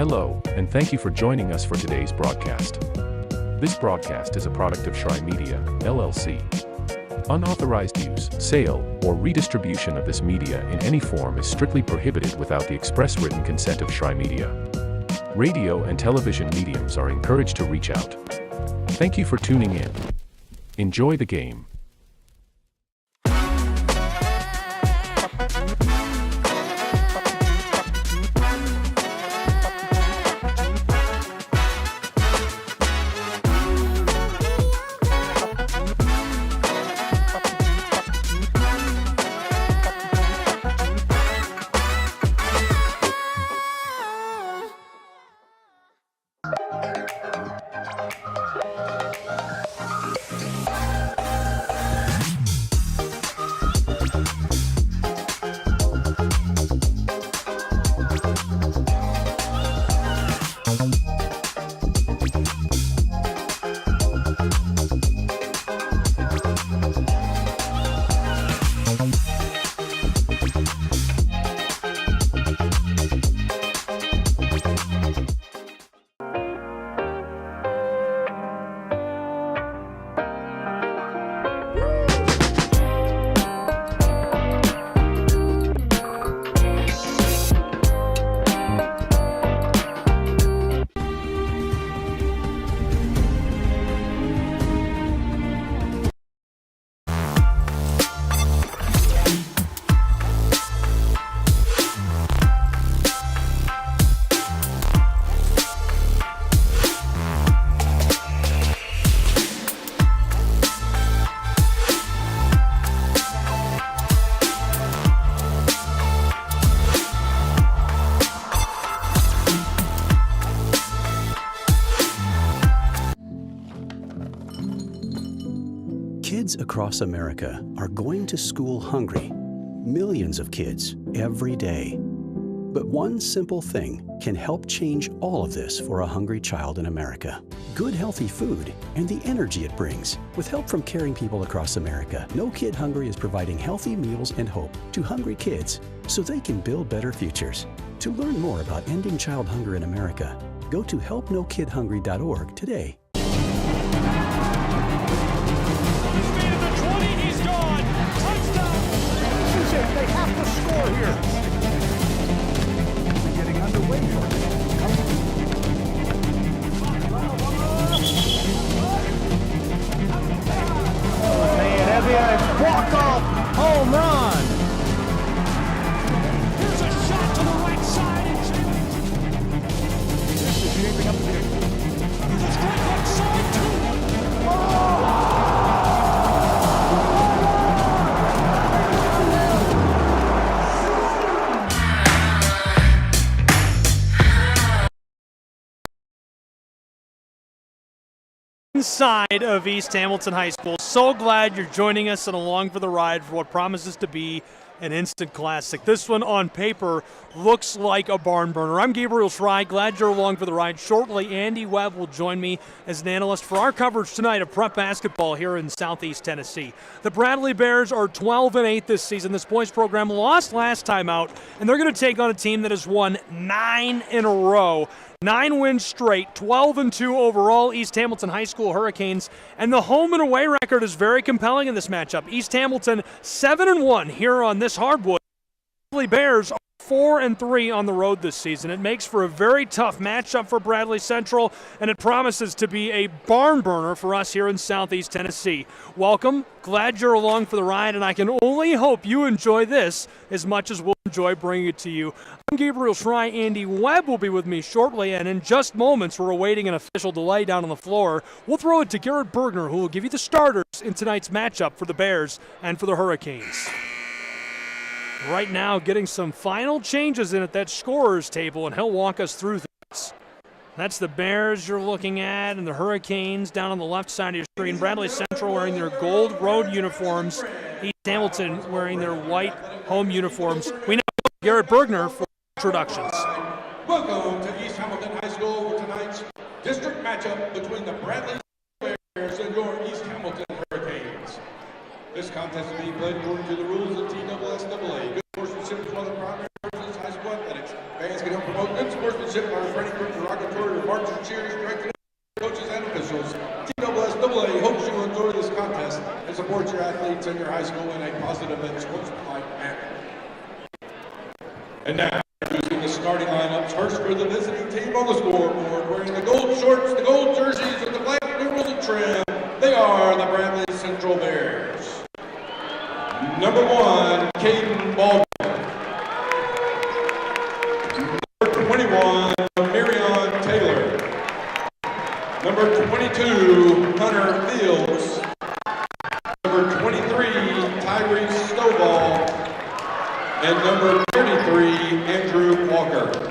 Hello, and thank you for joining us for today's broadcast. This broadcast is a product of Shry Media, LLC. Unauthorized use, sale, or redistribution of this media in any form is strictly prohibited without the express written consent of Shry Media. Radio and television mediums are encouraged to reach out. Thank you for tuning in. Enjoy the game. Kids across America are going to school hungry. Millions of kids every day. But one simple thing can help change all of this for a hungry child in America. Good, healthy food and the energy it brings. With help from caring people across America, No Kid Hungry is providing healthy meals and hope to hungry kids so they can build better futures. To learn more about ending child hunger in America, go to helpnokidhungry.org today. They have to score here. We're getting underway for it. Walk-off home run. Here's a shot to the right side. This is shaping up to be a strike right side too. Oh! Inside of East Hamilton High School. So glad you're joining us and along for the ride for what promises to be an instant classic. This one on paper looks like a barn burner. I'm Gabriel Shry. Glad you're along for the ride. Shortly, Andy Webb will join me as an analyst for our coverage tonight of prep basketball here in Southeast Tennessee. The Bradley Bears are 12-8 this season. This boys program lost last time out, and they're going to take on a team that has won 9 in a row. 9 wins straight, 12-2 overall, East Hamilton High School Hurricanes. And the home and away record is very compelling in this matchup. East Hamilton 7-1 here on this hardwood. Bradley Bears are 4-3 on the road this season. It makes for a very tough matchup for Bradley Central, and it promises to be a barn burner for us here in Southeast Tennessee. Welcome. Glad you're along for the ride, and I can only hope you enjoy this as much as we'll enjoy bringing it to you. I'm Gabriel Shry. Andy Webb will be with me shortly, and in just moments we're awaiting an official delay down on the floor. We'll throw it to Garrett Bergner, who will give you the starters in tonight's matchup for the Bears and for the Hurricanes. Right now getting some final changes in at that scorer's table, and he'll walk us through this. That's the Bears you're looking at, and the Hurricanes down on the left side of your screen. Bradley Central wearing their gold road uniforms. East Hamilton wearing their white home uniforms. We now have Garrett Bergner for introductions. Welcome to East Hamilton High School for tonight's district matchup between the Bradley Bears and your East Hamilton Hurricanes. This contest is being played according to the rules of TSSAA. Good sportsmanship is one of the primary purposes of high school athletics. Fans can help promote good sportsmanship sportsmanship are refraining from derogatory remarks or cheers directed at coaches and officials. NCAA hopes you will enjoy this contest and support your athletes and your high school in a positive and sportsmanlike manner. And now, introducing the starting lineups. First for the visiting team on the scoreboard, wearing the gold shorts, the gold jerseys, with the black numerals and trim. They are the Bradley Central Bears. Number 1, Caden Baldwin. Number 21, Miriam Taylor. Number 22, Hunter Fields. Number 23, Tyrese Stovall. And number 33, Andrew Walker.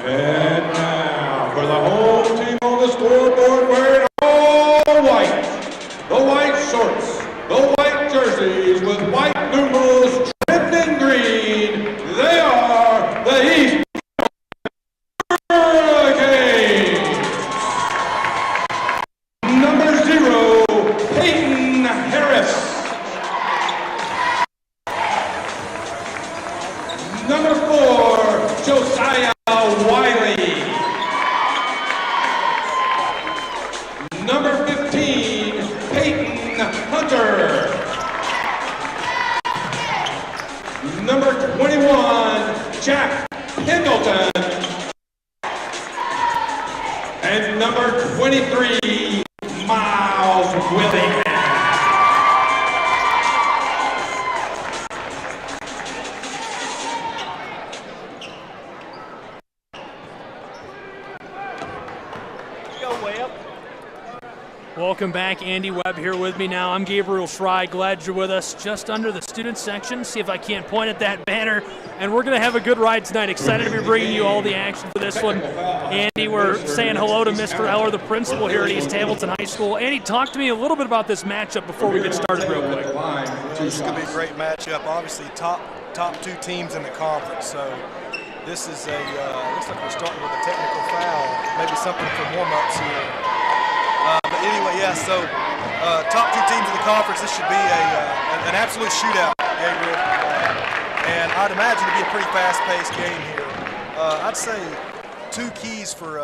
And now for the home team on the scoreboard, wearing all white. The white shorts, the white jerseys with white numerals trimmed in green. They are the East Hurricanes. Number 0, Peyton Harris. Number 4, Josiah Wiley. Number 15, Peyton Hunter. Number 21, Jack Pendleton. And number 23, Miles Willingham. Welcome back, Andy Webb here with me now. I'm Gabriel Schrei. Glad you're with us. Just under the student section. See if I can't point at that banner. And we're going to have a good ride tonight. Excited to be bringing you all the action for this one. Andy, we're saying hello to Mr. Eller, the principal here at East Hamilton High School. Andy, talk to me a little bit about this matchup before we get started real quick. This is going to be a great matchup. Obviously, top 2 teams in the conference. So this is looks like we're starting with a technical foul. Maybe something for warm-ups here. But anyway, yeah, so top 2 teams in the conference, this should be an absolute shootout, Gabriel. And I'd imagine it'd be a pretty fast-paced game here. I'd say 2 keys for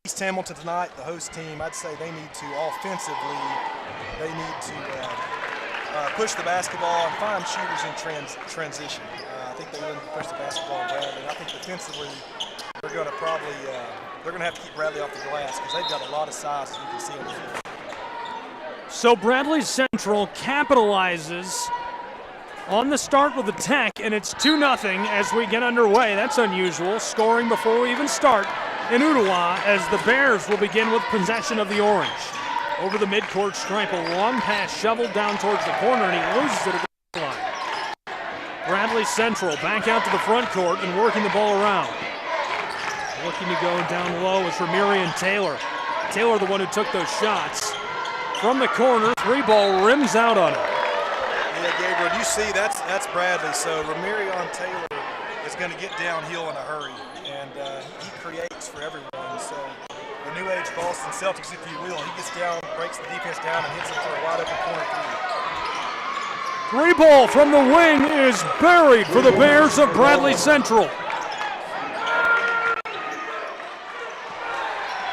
East Hamilton tonight, the host team. I'd say they need to, offensively, they need to push the basketball and find shooters in transition. I think they really push the basketball in Bradley. And I think defensively, they're going to probably they're going to have to keep Bradley off the glass because they've got a lot of size, as you can see on the field. So Bradley Central capitalizes on the start with the tech, and it's 2-0 as we get underway. That's unusual, scoring before we even start in Ottawa as the Bears will begin with possession of the orange. Over the midcourt stripe, a long pass shoveled down towards the corner, and he loses it at the line. Bradley Central back out to the front court and working the ball around. Looking to go down low is for Miriam Taylor. Taylor, the one who took those shots. From the corner, 3-ball rims out on it. Yeah, Gabriel, you see that's Bradley. So Ramirion Taylor is going to get downhill in a hurry, and he creates for everyone. So the new age Boston Celtics, if you will, he gets down, breaks the defense down, and hits it for a wide open corner 3. 3-ball from the wing is buried for the Bears of Bradley Central.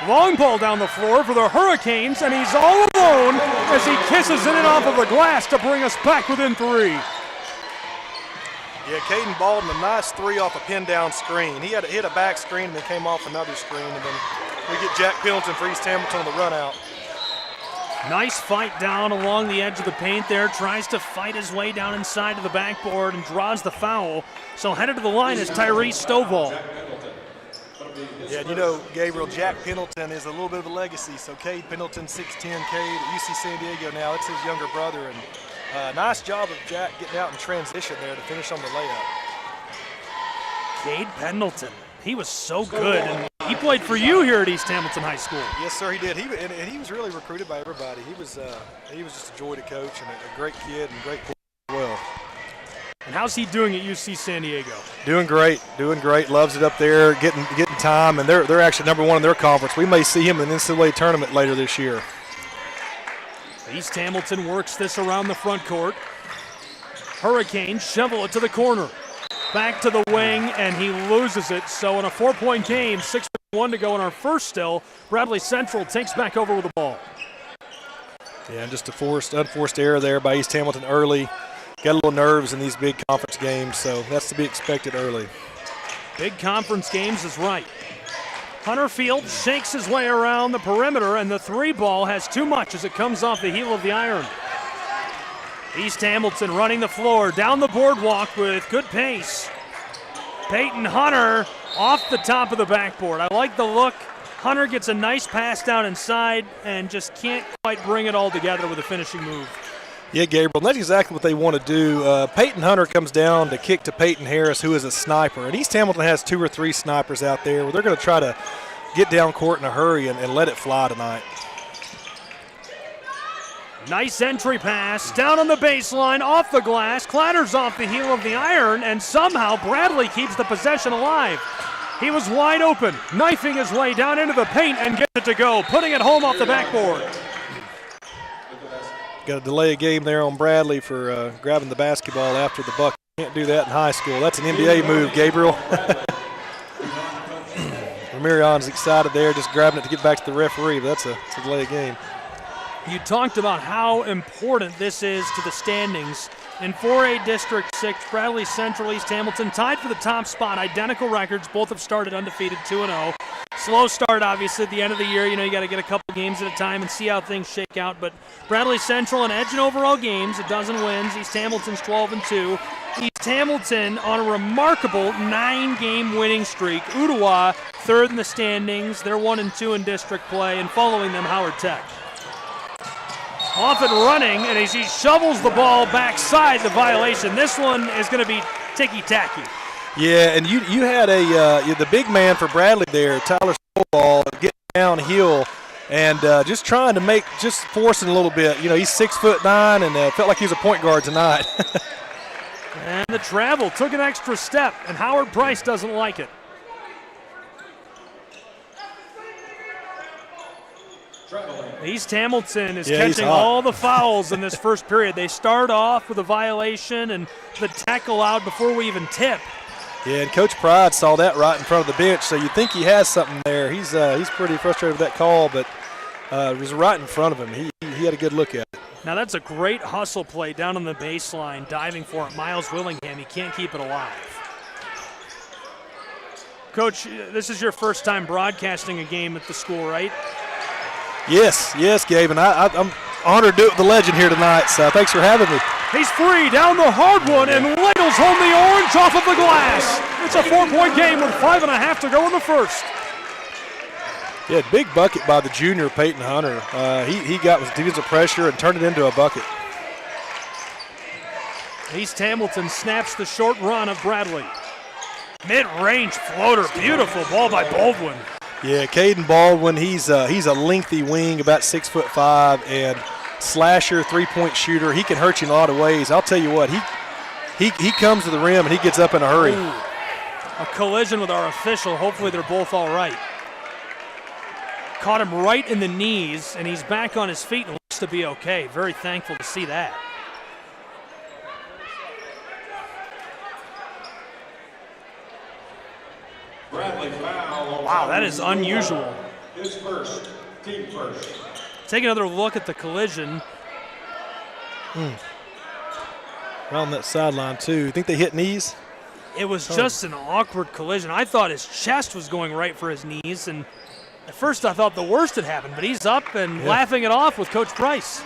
Long ball down the floor for the Hurricanes, and he's all alone as he kisses in and off of the glass to bring us back within 3. Yeah, Caden Baldwin, a nice 3 off a pin-down screen. He had hit a back screen and then came off another screen, and then we get Jack Pendleton for East Hamilton on the run out. Nice fight down along the edge of the paint there. Tries to fight his way down inside to the backboard and draws the foul. So headed to the line is Tyrese Stovall. Yeah, you know, Gabriel, Jack Pendleton is a little bit of a legacy. So Cade Pendleton, 6'10", Cade at UC San Diego now. It's his younger brother. And nice job of Jack getting out in transition there to finish on the layup. Cade Pendleton, he was so good. And he played for you here at East Hamilton High School. Yes, sir, he did. He was really recruited by everybody. He was just a joy to coach and a great kid and great player. How's he doing at UC San Diego? Doing great. Loves it up there, getting time, and they're actually number one in their conference. We may see him in the NCAA tournament later this year. East Hamilton works this around the front court. Hurricanes shovel it to the corner. Back to the wing, and he loses it. So in a 4-point game, 6:1 to go in our first still, Bradley Central takes back over with the ball. Yeah, and just a unforced error there by East Hamilton early. Got a little nerves in these big conference games, so that's to be expected early. Big conference games is right. Hunter Field shakes his way around the perimeter, and the three ball has too much as it comes off the heel of the iron. East Hamilton running the floor down the boardwalk with good pace. Peyton Hunter off the top of the backboard. I like the look. Hunter gets a nice pass down inside and just can't quite bring it all together with a finishing move. Yeah, Gabriel, and that's exactly what they want to do. Peyton Hunter comes down to kick to Peyton Harris, who is a sniper. And East Hamilton has 2 or 3 snipers out there where they're going to try to get down court in a hurry and let it fly tonight. Nice entry pass, down on the baseline, off the glass, clatters off the heel of the iron, and somehow Bradley keeps the possession alive. He was wide open, knifing his way down into the paint and gets it to go, putting it home off the backboard. Got to delay a game there on Bradley for grabbing the basketball after the bucket. Can't do that in high school. That's an NBA move, Gabriel. Ramirion's excited there, just grabbing it to get back to the referee, but that's a delay a game. You talked about how important this is to the standings. In 4A District 6, Bradley Central, East Hamilton tied for the top spot. Identical records. Both have started undefeated 2-0. Slow start, obviously, at the end of the year. You got to get a couple games at a time and see how things shake out. But Bradley Central an edge in overall games, a dozen wins. East Hamilton's 12-2. East Hamilton on a remarkable 9-game winning streak. Ottawa third in the standings. They're 1-2 in district play, and following them, Howard Tech. Off and running, and as he shovels the ball backside the violation, this one is going to be ticky-tacky. Yeah, and you had the big man for Bradley there, Tyler Stovall, getting downhill and just trying to forcing a little bit. He's 6'9" and felt like he was a point guard tonight. And the travel took an extra step, and Howard Price doesn't like it. East Hamilton is catching all the fouls in this first period. They start off with a violation and the tackle out before we even tip. Yeah, and Coach Pride saw that right in front of the bench, so you think he has something there. He's pretty frustrated with that call, but it was right in front of him. He had a good look at it. Now that's a great hustle play down on the baseline, diving for it. Miles Willingham, he can't keep it alive. Coach, this is your first time broadcasting a game at the school, right? Yes, Gabe, and I'm honored to do it with the legend here tonight, so thanks for having me. He's free, down the hard one, and ladles home the orange off of the glass. It's a 4-point game with 5.5 to go in the first. Yeah, big bucket by the junior, Peyton Hunter. He got with defensive pressure and turned it into a bucket. East Hamilton snaps the short run of Bradley. Mid-range floater, beautiful ball by Baldwin. Yeah, Caden Baldwin, he's a lengthy wing, about 6'5", and slasher, 3-point shooter. He can hurt you in a lot of ways. I'll tell you what, he comes to the rim and he gets up in a hurry. Ooh, a collision with our official. Hopefully they're both all right. Caught him right in the knees, and he's back on his feet and looks to be okay. Very thankful to see that. Wow, that is unusual. His first, team first. Take another look at the collision. Around that sideline, too. You think they hit knees? It was just an awkward collision. I thought his chest was going right for his knees, and at first I thought the worst had happened, but he's up and laughing it off with Coach Price.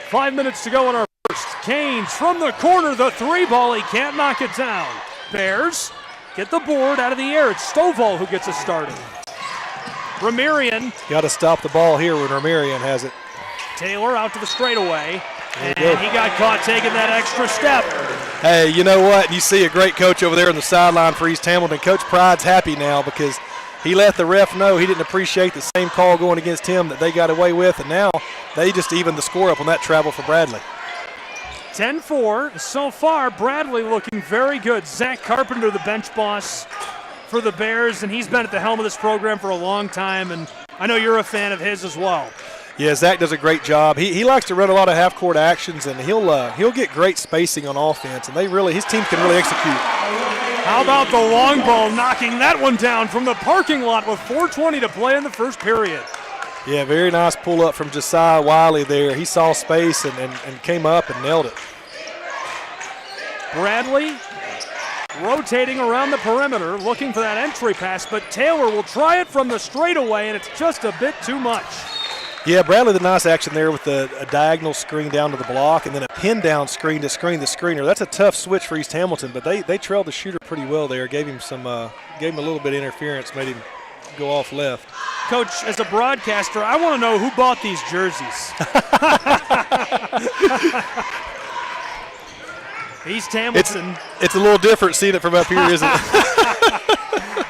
5 minutes to go in our first. Canes from the corner, the 3-ball. He can't knock it down. Bears get the board out of the air. It's Stovall who gets us started. Ramirian. Got to stop the ball here when Ramirian has it. Taylor out to the straightaway. And he got caught taking that extra step. Hey, you know what? You see a great coach over there on the sideline for East Hamilton. Coach Pride's happy now because he let the ref know he didn't appreciate the same call going against him that they got away with, and now they just evened the score up on that travel for Bradley. 10-4. So far, Bradley looking very good. Zach Carpenter, the bench boss for the Bears, and he's been at the helm of this program for a long time, and I know you're a fan of his as well. Yeah, Zach does a great job. He likes to run a lot of half-court actions, and he'll get great spacing on offense, and his team can really execute. How about the long ball, knocking that one down from the parking lot with 4:20 to play in the first period. Yeah, very nice pull-up from Josiah Wiley there. He saw space and came up and nailed it. Bradley rotating around the perimeter, looking for that entry pass, but Taylor will try it from the straightaway, and it's just a bit too much. Yeah, Bradley did nice action there with a diagonal screen down to the block and then a pin down screen to screen the screener. That's a tough switch for East Hamilton, but they trailed the shooter pretty well there. Gave him a little bit of interference, made him go off left. Coach, as a broadcaster, I want to know who bought these jerseys. East Hamilton. It's a little different seeing it from up here, isn't it?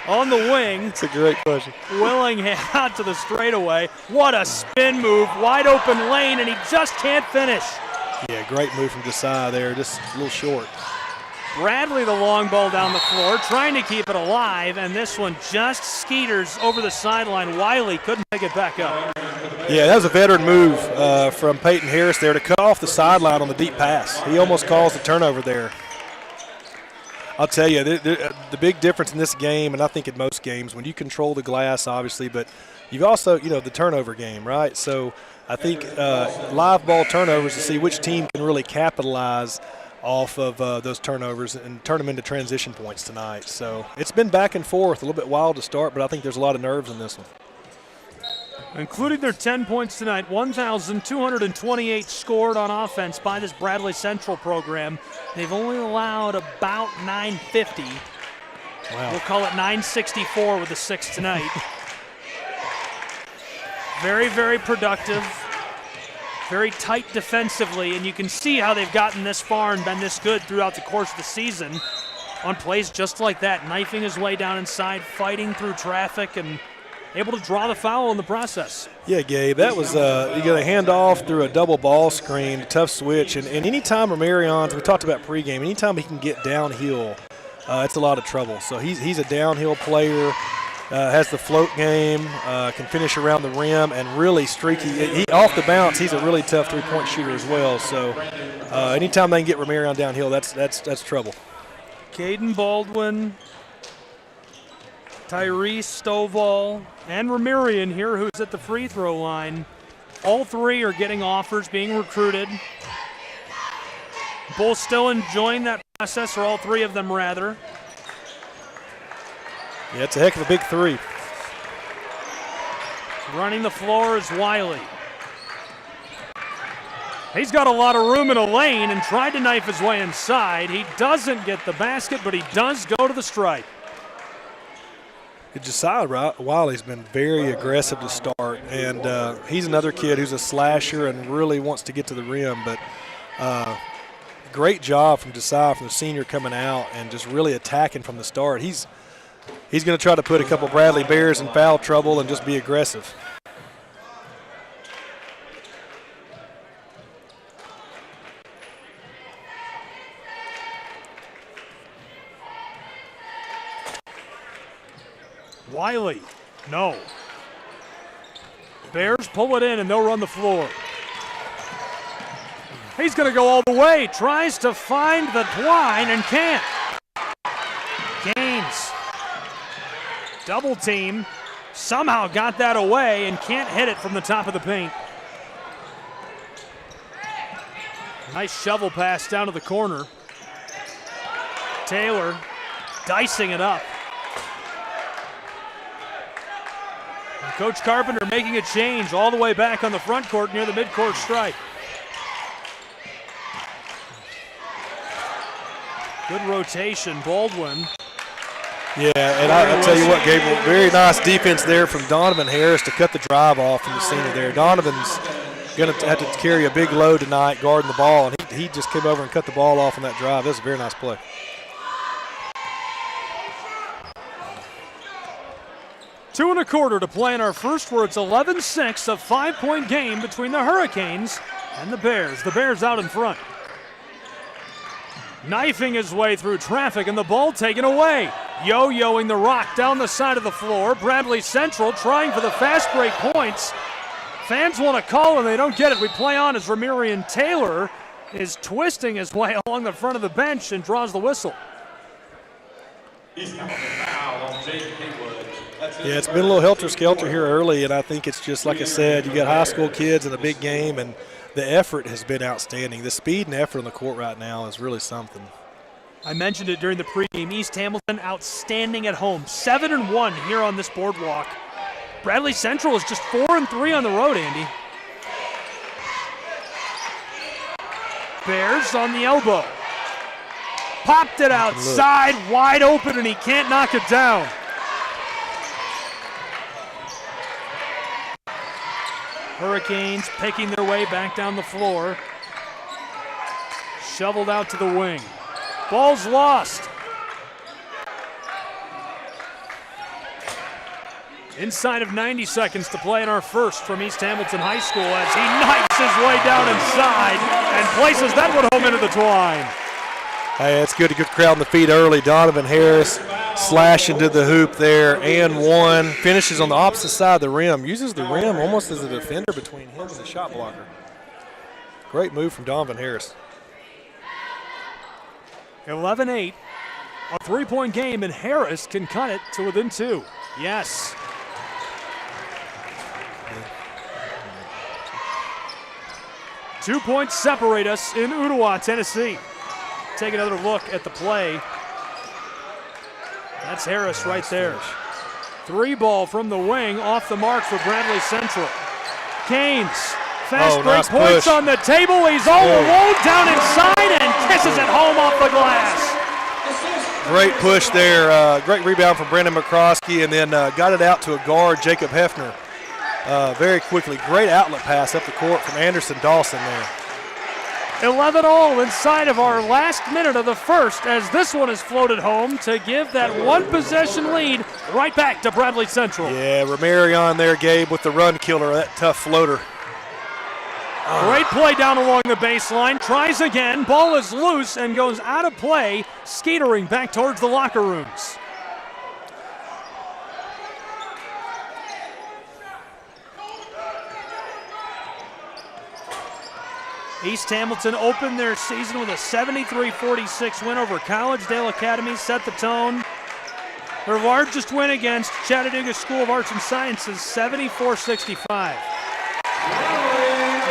On the wing. It's a great question. Willingham out to the straightaway. What a spin move. Wide open lane, and he just can't finish. Yeah, great move from Josiah there. Just a little short. Bradley, the long ball down the floor, trying to keep it alive, and this one just skeeters over the sideline. Wiley couldn't pick it back up. Yeah, that was a veteran move from Peyton Harris there to cut off the sideline on the deep pass. He almost caused the turnover there. I'll tell you, the big difference in this game, and I think in most games, when you control the glass, obviously, but you've also, the turnover game, right? So I think live ball turnovers to see which team can really capitalize off of those turnovers and turn them into transition points tonight. So it's been back and forth, a little bit wild to start, but I think there's a lot of nerves in this one. Including their 10 points tonight, 1,228 scored on offense by this Bradley Central program. They've only allowed about 950. Wow. We'll call it 964 with the 6 tonight. Very, very productive. Very tight defensively, and you can see how they've gotten this far and been this good throughout the course of the season on plays just like that, knifing his way down inside, fighting through traffic, and able to draw the foul in the process. Yeah, Gabe, that was you got a handoff through a double ball screen, tough switch, and anytime Romarion, we talked about pregame, anytime he can get downhill, it's a lot of trouble. So he's a downhill player, has the float game, can finish around the rim, and really streaky. He off the bounce, he's a really tough three-point shooter as well. So anytime they can get Romarion downhill, that's trouble. Caden Baldwin, Tyrese Stovall, and Ramirian here, who's at the free throw line. All three are getting offers, being recruited. Both still enjoying that process, or all three of them rather. Yeah, it's a heck of a big three. Running the floor is Wiley. He's got a lot of room in a lane and tried to knife his way inside. He doesn't get the basket, but he does go to the stripe. Josiah Wiley's been very aggressive to start, and he's another kid who's a slasher and really wants to get to the rim. But great job from Josiah, from the senior coming out and just really attacking from the start. He's going to try to put a couple Bradley Bears in foul trouble and just be aggressive. Wiley, no. Bears pull it in and they'll run the floor. He's going to go all the way, tries to find the twine and can't. Gaines, double team, somehow got that away and can't hit it from the top of the paint. Nice shovel pass down to the corner. Taylor dicing it up. And Coach Carpenter making a change all the way back on the front court near the midcourt stripe. Good rotation, Baldwin. Yeah, and I'll tell you what, Gabriel, very nice defense there from Donovan Harris to cut the drive off from the senior there. Donovan's going to have to carry a big load tonight guarding the ball, and he just came over and cut the ball off on that drive. That was a very nice play. Two and a quarter to play in our first, where it's 11-6, a 5-point game between the Hurricanes and the Bears. The Bears out in front. knifing his way through traffic and the ball taken away. Yo-yoing the rock down the side of the floor. Bradley Central trying for the fast break points. Fans want to call and they don't get it. We play on as Ramirian Taylor is twisting his way along the front of the bench and draws the whistle. Yeah, it's been a little helter-skelter here early, and I think it's just like I said, you got high school kids in a big game, and the effort has been outstanding. The speed and effort on the court right now is really something. I mentioned it during the pregame. East Hamilton outstanding at home. 7-1 here on this boardwalk. Bradley Central is just 4-3 on the road, Andy. Bears on the elbow. Popped it outside, wide open, and he can't knock it down. Hurricanes picking their way back down the floor. Shoveled out to the wing. Ball's lost. Inside of 90 seconds to play in our first from East Hamilton High School as he knifes his way down inside and places that one home into the twine. Hey, it's good to get the crowd on the feet early. Donovan Harris slashing to the hoop there and one. Finishes on the opposite side of the rim. Uses the rim almost as a defender between him and the shot blocker. Great move from Donovan Harris. 11-8. A three-point game, and Harris can cut it to within two. Yes. Two points separate us in Ottawa, Tennessee. Take another look at the play. That's Harris right there. Three ball from the wing, off the mark for Bradley Central. Canes, fast break points on the table. He's all alone down inside and kisses it home off the glass. Great push there. Great rebound from Brandon McCroskey, and then got it out to a guard, Jacob Hefner, very quickly. Great outlet pass up the court from Anderson Dawson there. 11-all inside of our last minute of the first as this one is floated home to give that one possession lead right back to Bradley Central. Yeah, Ramirion there, Gabe, with the run killer, that tough floater. Great play down along the baseline. Tries again. Ball is loose and goes out of play, skatering back towards the locker rooms. East Hamilton opened their season with a 73-46 win over Collegedale Academy, set the tone. Their largest win against Chattanooga School of Arts and Sciences, 74-65.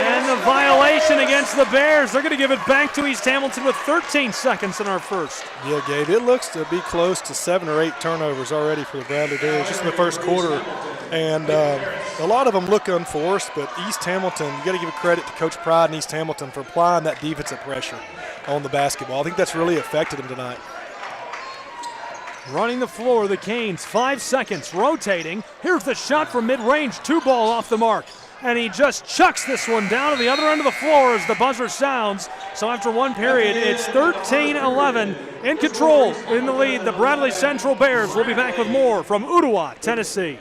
And the violation against the Bears. They're going to give it back to East Hamilton with 13 seconds in our first. Yeah, Gabe, it looks to be close to 7 or 8 turnovers already for the Bradley Bears just in the first quarter. And a lot of them look unforced, but East Hamilton, you got to give credit to Coach Pride and East Hamilton for applying that defensive pressure on the basketball. I think that's really affected them tonight. Running the floor, the Canes, 5 seconds, rotating. Here's the shot from mid-range, 2 ball off the mark. And he just chucks this one down to the other end of the floor as the buzzer sounds. So after one period, it's 13-11 in control in the lead. The Bradley Central Bears will be back with more from Ottawa, Tennessee.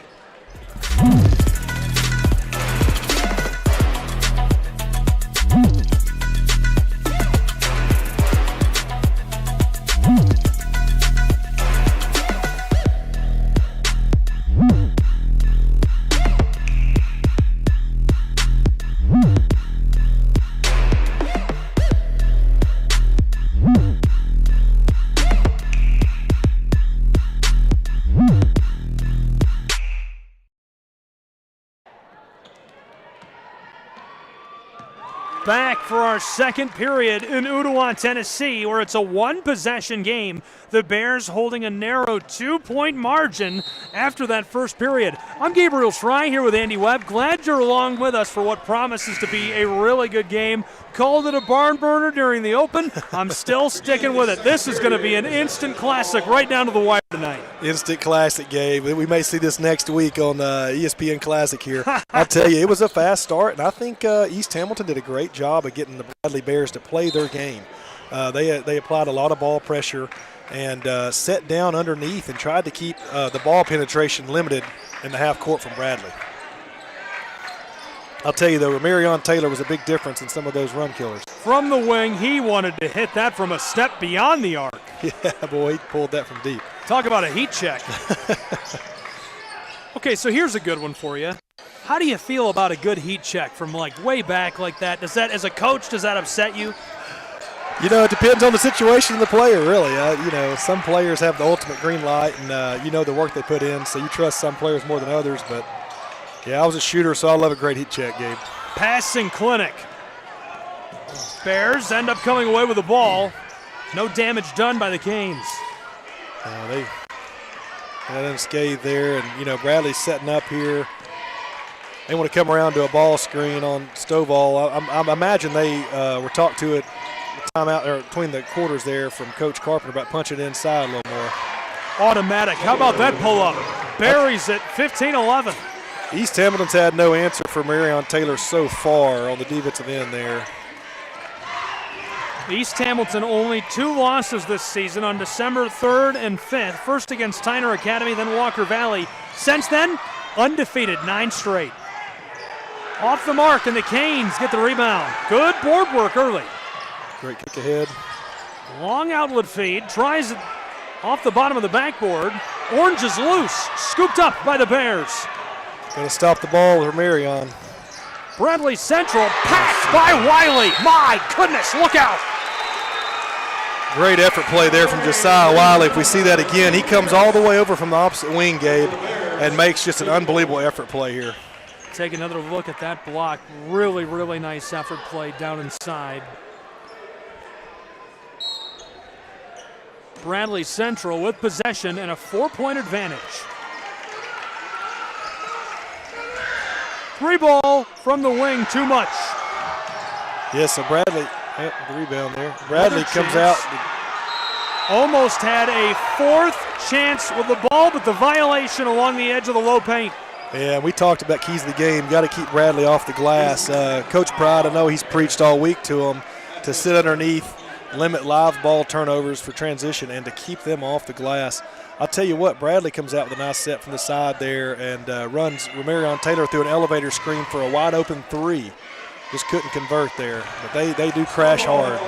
Back for our second period in Ottawa, Tennessee, where it's a one-possession game. The Bears holding a narrow 2-point margin after that first period. I'm Gabriel Schrei here with Andy Webb. Glad you're along with us for what promises to be a really good game. Called it a barn burner during the open. I'm still sticking with it. This is going to be an instant classic right down to the wire tonight. Instant classic, Gabe. We may see this next week on ESPN Classic here. I'll tell you, it was a fast start, and I think East Hamilton did a great job of getting the Bradley Bears to play their game. They applied a lot of ball pressure and set down underneath and tried to keep the ball penetration limited in the half court from Bradley. I'll tell you, though, Ramirion Taylor was a big difference in some of those run killers. from the wing. He wanted to hit that from a step beyond the arc. Yeah, boy, he pulled that from deep. Talk about a heat check. Okay, so here's a good one for you. How do you feel about a good heat check from like way back like that? Does that, as a coach, does that upset you? You know, it depends on the situation of the player, really. You know, some players have the ultimate green light, and you know the work they put in, so you trust some players more than others. But, yeah, I was a shooter, so I love a great heat check, Gabe. Passing clinic. Bears end up coming away with the ball. No damage done by the Canes. They had unscathed there, and, you know, Bradley's setting up here. They want to come around to a ball screen on Stovall. I imagine they were talked to it timeout or between the quarters there from Coach Carpenter about punching it inside a little more. Automatic. How about that pull-up? Buries it, 15-11. East Hamilton's had no answer for Marion Taylor so far on the defensive end there. East Hamilton only 2 losses this season on December 3rd and 5th. First against Tyner Academy, then Walker Valley. Since then, undefeated, 9 straight. Off the mark, and the Canes get the rebound. Good board work early. Great kick ahead. Long outlet feed, tries it off the bottom of the backboard. Orange is loose, scooped up by the Bears. Going to stop the ball with Marion. Bradley Central, packed by Wiley. My goodness, look out. Great effort play there from Josiah Wiley. If we see that again, he comes all the way over from the opposite wing, Gabe, and makes just an unbelievable effort play here. Take another look at that block. Really, really nice effort play down inside. Bradley Central with possession and a 4-point advantage. 3 ball from the wing, too much. Yes, so Bradley, the rebound there. Bradley comes out. Almost had a 4th chance with the ball, but the violation along the edge of the low paint. Yeah, we talked about keys of the game. Got to keep Bradley off the glass. Coach Pride, I know he's preached all week to him to sit underneath, limit live ball turnovers for transition, and to keep them off the glass. I'll tell you what, Bradley comes out with a nice set from the side there and runs Marion Taylor through an elevator screen for a wide-open 3. Just couldn't convert there, but they do crash hard.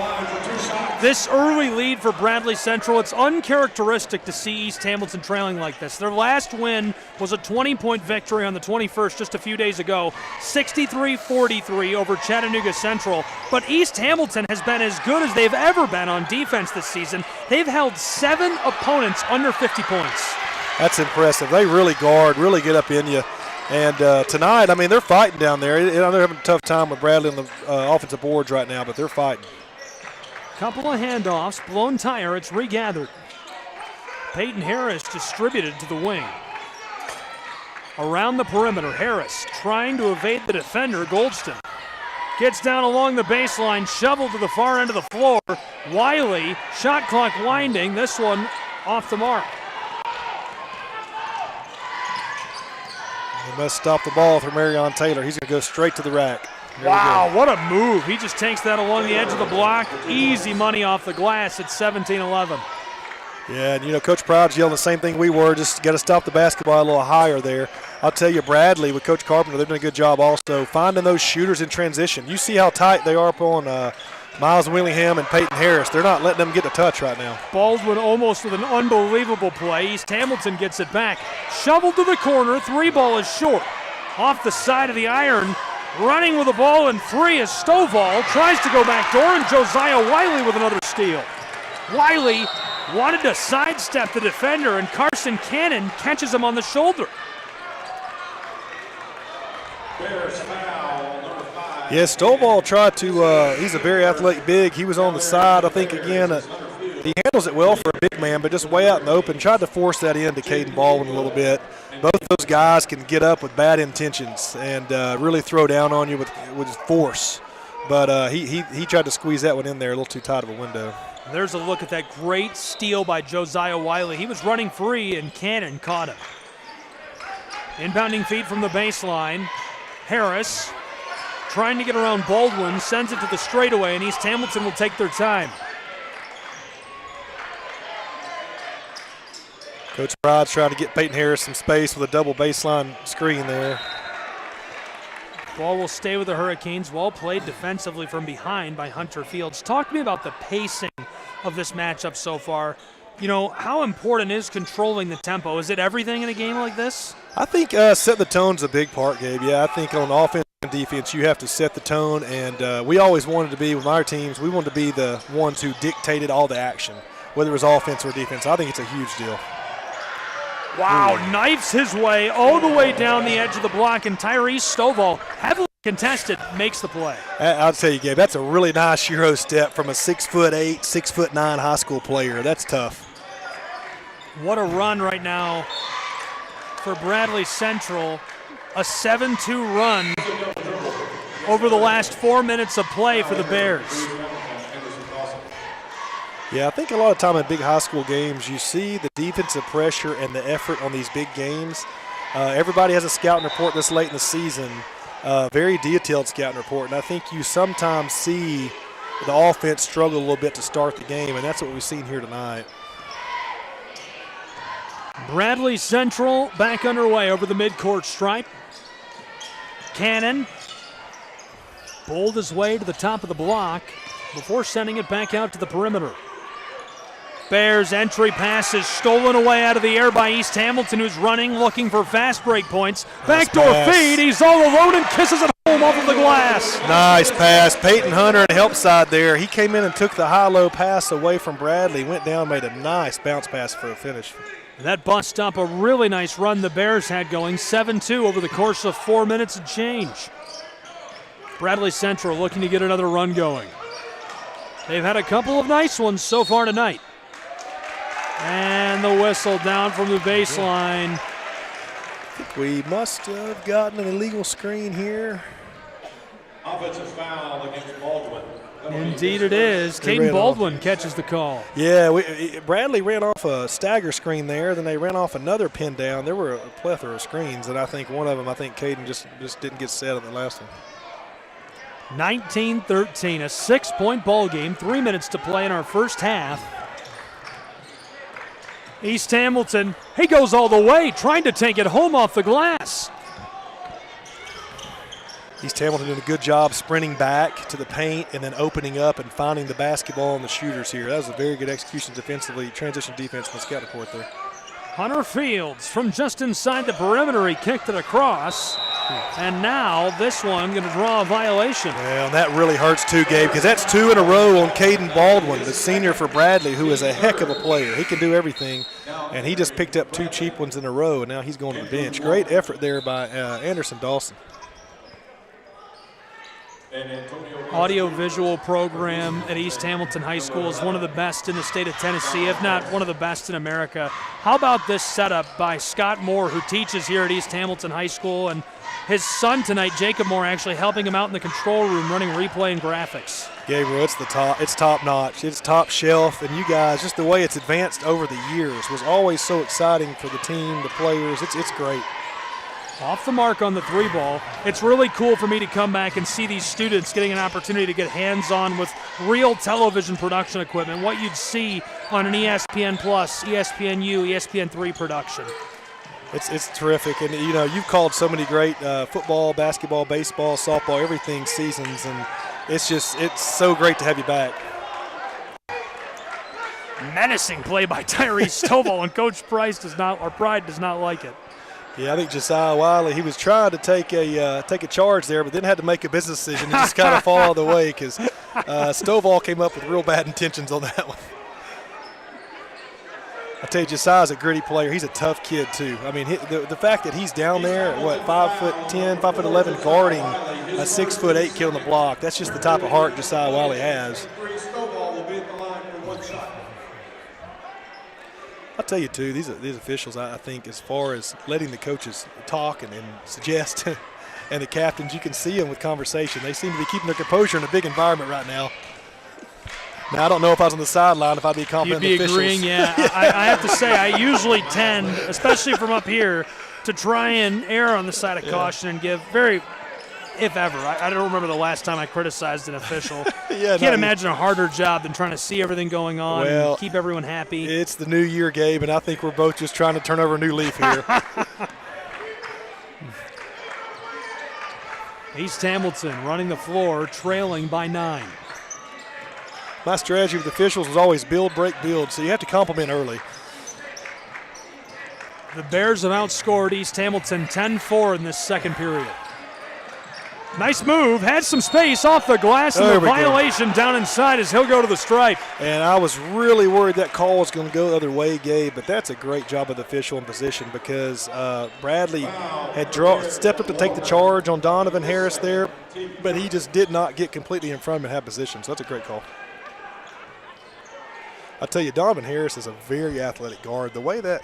This early lead for Bradley Central, it's uncharacteristic to see East Hamilton trailing like this. Their last win was a 20-point victory on the 21st just a few days ago, 63-43 over Chattanooga Central. But East Hamilton has been as good as they've ever been on defense this season. They've held 7 opponents under 50 points. That's impressive. They really guard, really get up in you. And tonight, I mean, they're fighting down there. They're having a tough time with Bradley on the offensive boards right now, but they're fighting. Couple of handoffs, blown tire, it's regathered. Peyton Harris distributed to the wing. Around the perimeter, Harris trying to evade the defender, Goldston. Gets down along the baseline, shoveled to the far end of the floor. Wiley, shot clock winding, this one off the mark. They must stop the ball for Marion Taylor. He's going to go straight to the rack. Wow, what a move. He just takes that along the edge of the block. Easy money off the glass at 17-11. Yeah, and you know, Coach Proud's yelling the same thing we were, just got to stop the basketball a little higher there. I'll tell you, Bradley with Coach Carpenter, they're doing a good job also finding those shooters in transition. You see how tight they are up on Miles Willingham and Peyton Harris. They're not letting them get a touch right now. Baldwin almost with an unbelievable play. East Hamilton gets it back. Shoveled to the corner, 3 ball is short. Off the side of the iron, running with the ball and 3 is Stovall. Tries to go back door, and Josiah Wiley with another steal. Wiley wanted to sidestep the defender, and Carson Cannon catches him on the shoulder. Yes, Stovall tried to, he's a very athletic big. He was on the side, I think, again. He handles it well for a big man, but just way out in the open. Tried to force that into Caden Baldwin a little bit. Both those guys can get up with bad intentions and really throw down on you with force. But he tried to squeeze that one in there a little too tight of a window. There's a look at that great steal by Josiah Wiley. He was running free, and Cannon caught him. Inbounding feed from the baseline. Harris trying to get around Baldwin, sends it to the straightaway, and East Hamilton will take their time. Coach Pride's trying to get Peyton Harris some space with a double baseline screen there. Ball will stay with the Hurricanes. Well played defensively from behind by Hunter Fields. Talk to me about the pacing of this matchup so far. You know, how important is controlling the tempo? Is it everything in a game like this? I think set the tone's a big part, Gabe. Yeah, I think on offense and defense you have to set the tone, and we always wanted to be, with our teams, we wanted to be the ones who dictated all the action, whether it was offense or defense. I think it's a huge deal. Wow, knifes his way all the way down the edge of the block, and Tyrese Stovall, heavily contested, makes the play. I'll tell you, Gabe, that's a really nice Euro step from a 6'8", 6'9" high school player. That's tough. What a run right now for Bradley Central. A 7-2 run over the last 4 minutes of play for the Bears. Yeah, I think a lot of time in big high school games, you see the defensive pressure and the effort on these big games. Everybody has a scouting report this late in the season, very detailed scouting report, and I think you sometimes see the offense struggle a little bit to start the game, and that's what we've seen here tonight. Bradley Central back underway over the midcourt stripe. Cannon bowled his way to the top of the block before sending it back out to the perimeter. Bears entry pass is stolen away out of the air by East Hamilton, who's running, looking for fast break points. Backdoor feed, he's all alone and kisses it home off of the glass. Nice pass. Peyton Hunter on the help side there. He came in and took the high-low pass away from Bradley, went down, made a nice bounce pass for a finish. That bust up a really nice run the Bears had going, 7-2 over the course of 4 minutes and change. Bradley Central looking to get another run going. They've had a couple of nice ones so far tonight. And the whistle down from the baseline. I think we must have gotten an illegal screen here. Offensive foul against Baldwin. Indeed it is. Caden Baldwin catches the call. Yeah, Bradley ran off a stagger screen there. Then they ran off another pin down. There were a plethora of screens, and I think one of them, Caden just didn't get set on the last one. 19-13, a 6-point ball game. 3 minutes to play in our first half. East Hamilton, he goes all the way, trying to take it home off the glass. East Hamilton doing a good job sprinting back to the paint and then opening up and finding the basketball and the shooters here. That was a very good execution defensively, transition defense from the scout report there. Hunter Fields from just inside the perimeter, he kicked it across. And now this one going to draw a violation. Well, and that really hurts too, Gabe, because that's 2 in a row on Caden Baldwin, the senior for Bradley, who is a heck of a player. He can do everything, and he just picked up 2 cheap ones in a row, and now he's going to the bench. Great effort there by Anderson Dawson. Audio-visual program at East Hamilton High School is one of the best in the state of Tennessee, if not one of the best in America. How about this setup by Scott Moore, who teaches here at East Hamilton High School, and his son tonight, Jacob Moore, actually helping him out in the control room, running replay and graphics. Gabriel, it's top notch. It's top shelf, and you guys, just the way it's advanced over the years was always so exciting for the team, the players. It's great. Off the mark on the 3 ball. It's really cool for me to come back and see these students getting an opportunity to get hands-on with real television production equipment, what you'd see on an ESPN+, ESPNU, ESPN3 production. It's terrific, and you know, you've called so many great football, basketball, baseball, softball, everything seasons, and it's so great to have you back. Menacing play by Tyrese Stovall, and Coach Pride does not like it. Yeah, I think Josiah Wiley, he was trying to take a charge there, but then had to make a business decision and just kind of fall out of the way because Stovall came up with real bad intentions on that one. I tell you, Josiah's a gritty player. He's a tough kid too. I mean, the fact that he's down there at 5'10", 5'11", guarding a 6'8" kid on the block, that's just the type of heart Josiah Wiley has. I'll tell you, too, these officials, I think, as far as letting the coaches talk and suggest, and the captains, you can see them with conversation. They seem to be keeping their composure in a big environment right now. Now, I don't know if I was on the sideline if I'd be confident in the officials. You'd be agreeing, yeah. I have to say, I usually tend, especially from up here, to try and err on the side of caution and give very – if ever. I don't remember the last time I criticized an official. Can't imagine a harder job than trying to see everything going on and keep everyone happy. It's the new year, Gabe, and I think we're both just trying to turn over a new leaf here. East Hamilton running the floor, trailing by 9. My strategy with officials was always build, break, build, so you have to compliment early. The Bears have outscored East Hamilton 10-4 in this second period. Nice move, had some space off the glass, and the violation down inside as he'll go to the stripe. And I was really worried that call was going to go the other way, Gabe, but that's a great job of the official in position because Bradley had stepped up to take the charge on Donovan Harris there, but he just did not get completely in front of him and have position, so that's a great call. I tell you, Donovan Harris is a very athletic guard. The way that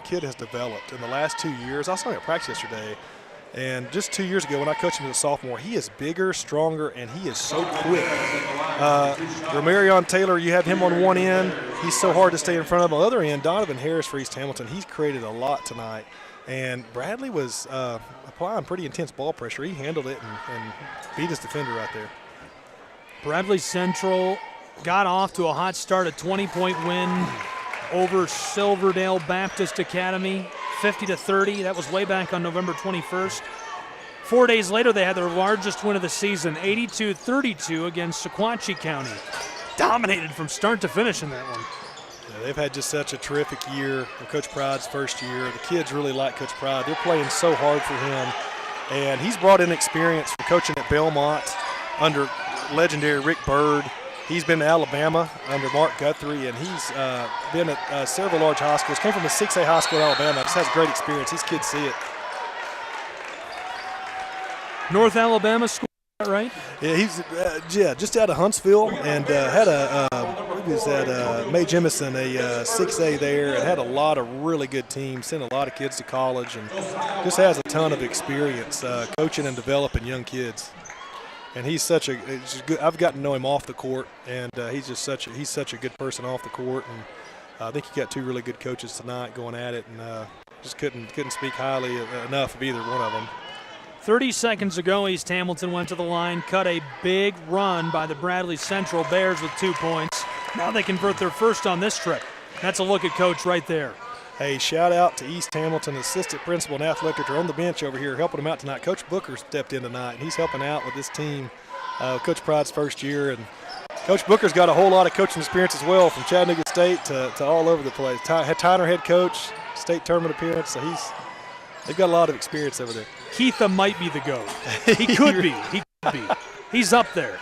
kid has developed in the last 2 years, I saw him at practice yesterday, and just 2 years ago when I coached him as a sophomore, he is bigger, stronger, and he is so quick. Romarion Taylor, you have him on one end. He's so hard to stay in front of. On the other end, Donovan Harris for East Hamilton, he's created a lot tonight. And Bradley was applying pretty intense ball pressure. He handled it and beat his defender right there. Bradley Central got off to a hot start, a 20-point win over Silverdale Baptist Academy, 50-30. That was way back on November 21st. 4 days later, they had their largest win of the season, 82-32 against Sequatchie County. Dominated from start to finish in that one. Yeah, they've had just such a terrific year. Coach Pride's first year. The kids really like Coach Pride. They're playing so hard for him. And he's brought in experience from coaching at Belmont under legendary Rick Byrd. He's been to Alabama under Mark Guthrie, and he's been at several large high schools. Came from a 6A high school in Alabama. Just has great experience. These kids see it. North Alabama school, right? Yeah, he's just out of Huntsville, and had he was at Mae Jemison, a 6A there, and had a lot of really good teams. Sent a lot of kids to college, and just has a ton of experience coaching and developing young kids. And he's such a good. I've gotten to know him off the court, and he's such a good person off the court. And I think he got two really good coaches tonight going at it, and just couldn't speak highly enough of either one of them. 30 seconds ago, East Hamilton went to the line, cut a big run by the Bradley Central Bears with 2 points. Now they convert their first on this trip. That's a look at Coach right there. Hey, shout out to East Hamilton assistant principal and athletic director on the bench over here helping them out tonight. Coach Booker stepped in tonight, and he's helping out with this team. Coach Pride's first year, and Coach Booker's got a whole lot of coaching experience as well, from Chattanooga State to all over the place. Tyner head coach, state tournament appearance, so they've got a lot of experience over there. Keitha might be the GOAT. He could be. He could be. He's up there.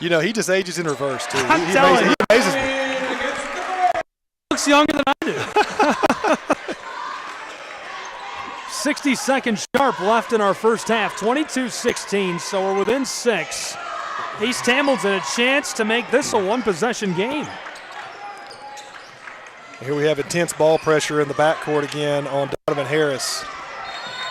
You know, he just ages in reverse, too. I'm telling you. He amazes me. He looks younger than I do. 60 seconds sharp left in our first half, 22-16, so we're within 6. East Hamilton a chance to make this a one-possession game. Here we have intense ball pressure in the backcourt again on Donovan Harris.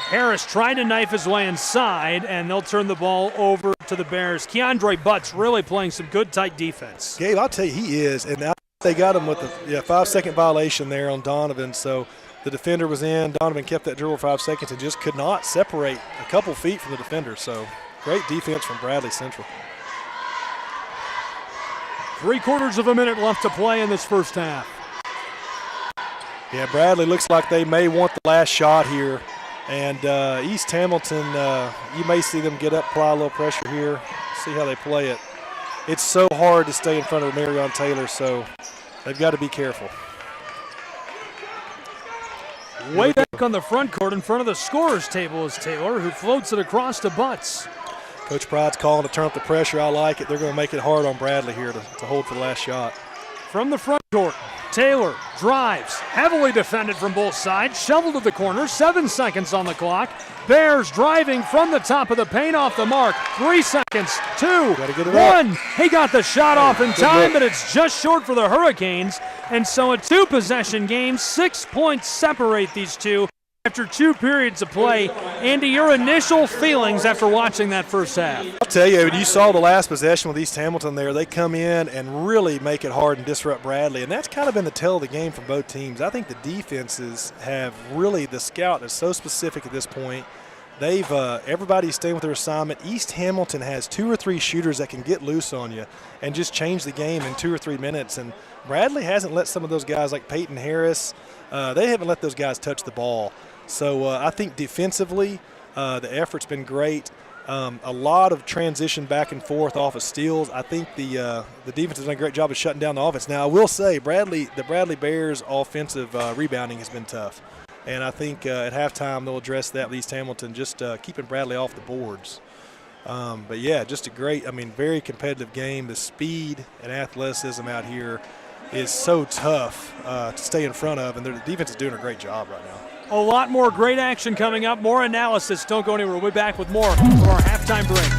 Harris tried to knife his way inside, and they'll turn the ball over to the Bears. Keandre Butts really playing some good, tight defense. Gabe, I'll tell you, he is. And now they got him with a 5-second violation there on Donovan. So the defender was in. Donovan kept that dribble for 5 seconds and just could not separate a couple feet from the defender. So great defense from Bradley Central. 3/4 of a minute left to play in this first half. Yeah, Bradley looks like they may want the last shot here. And East Hamilton, you may see them get up, apply a little pressure here, see how they play it. It's so hard to stay in front of Marion Taylor, so they've got to be careful. Way back on the front court in front of the scorer's table is Taylor, who floats it across to Butts. Coach Pride's calling to turn up the pressure. I like it. They're going to make it hard on Bradley here to hold for the last shot. From the front court, Taylor drives, heavily defended from both sides, shoveled to the corner, 7 seconds on the clock. Bears driving from the top of the paint off the mark. 3 seconds, 2, 1. He got the shot off in time, but it's just short for the Hurricanes. And so a 2-possession game, 6 points separate these two after 2 periods of play. Andy, your initial feelings after watching that first half? I'll tell you, when you saw the last possession with East Hamilton there, they come in and really make it hard and disrupt Bradley, and that's kind of been the tell of the game from both teams. I think the defenses have really, the scout is so specific at this point. They've everybody's staying with their assignment. East Hamilton has 2 or 3 shooters that can get loose on you and just change the game in 2 or 3 minutes, and Bradley hasn't let some of those guys like Peyton Harris, they haven't let those guys touch the ball. So I think defensively, the effort's been great. A lot of transition back and forth off of steals. I think the defense has done a great job of shutting down the offense. Now, I will say the Bradley Bears' offensive rebounding has been tough. And I think at halftime they'll address that with East Hamilton, just keeping Bradley off the boards. But, yeah, just a great, very competitive game. The speed and athleticism out here is so tough to stay in front of, and the defense is doing a great job right now. A lot more great action coming up, more analysis. Don't go anywhere. We'll be back with more from our halftime break.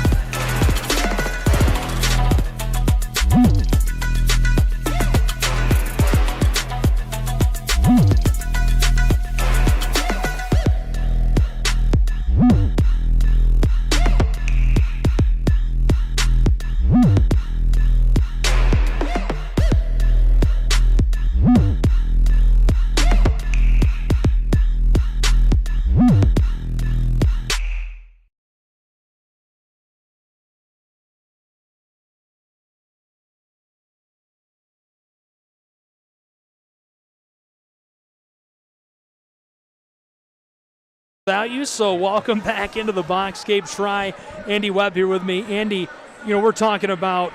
Without you, so welcome back into the box. Gabe Schrei, Andy Webb here with me. Andy, we're talking about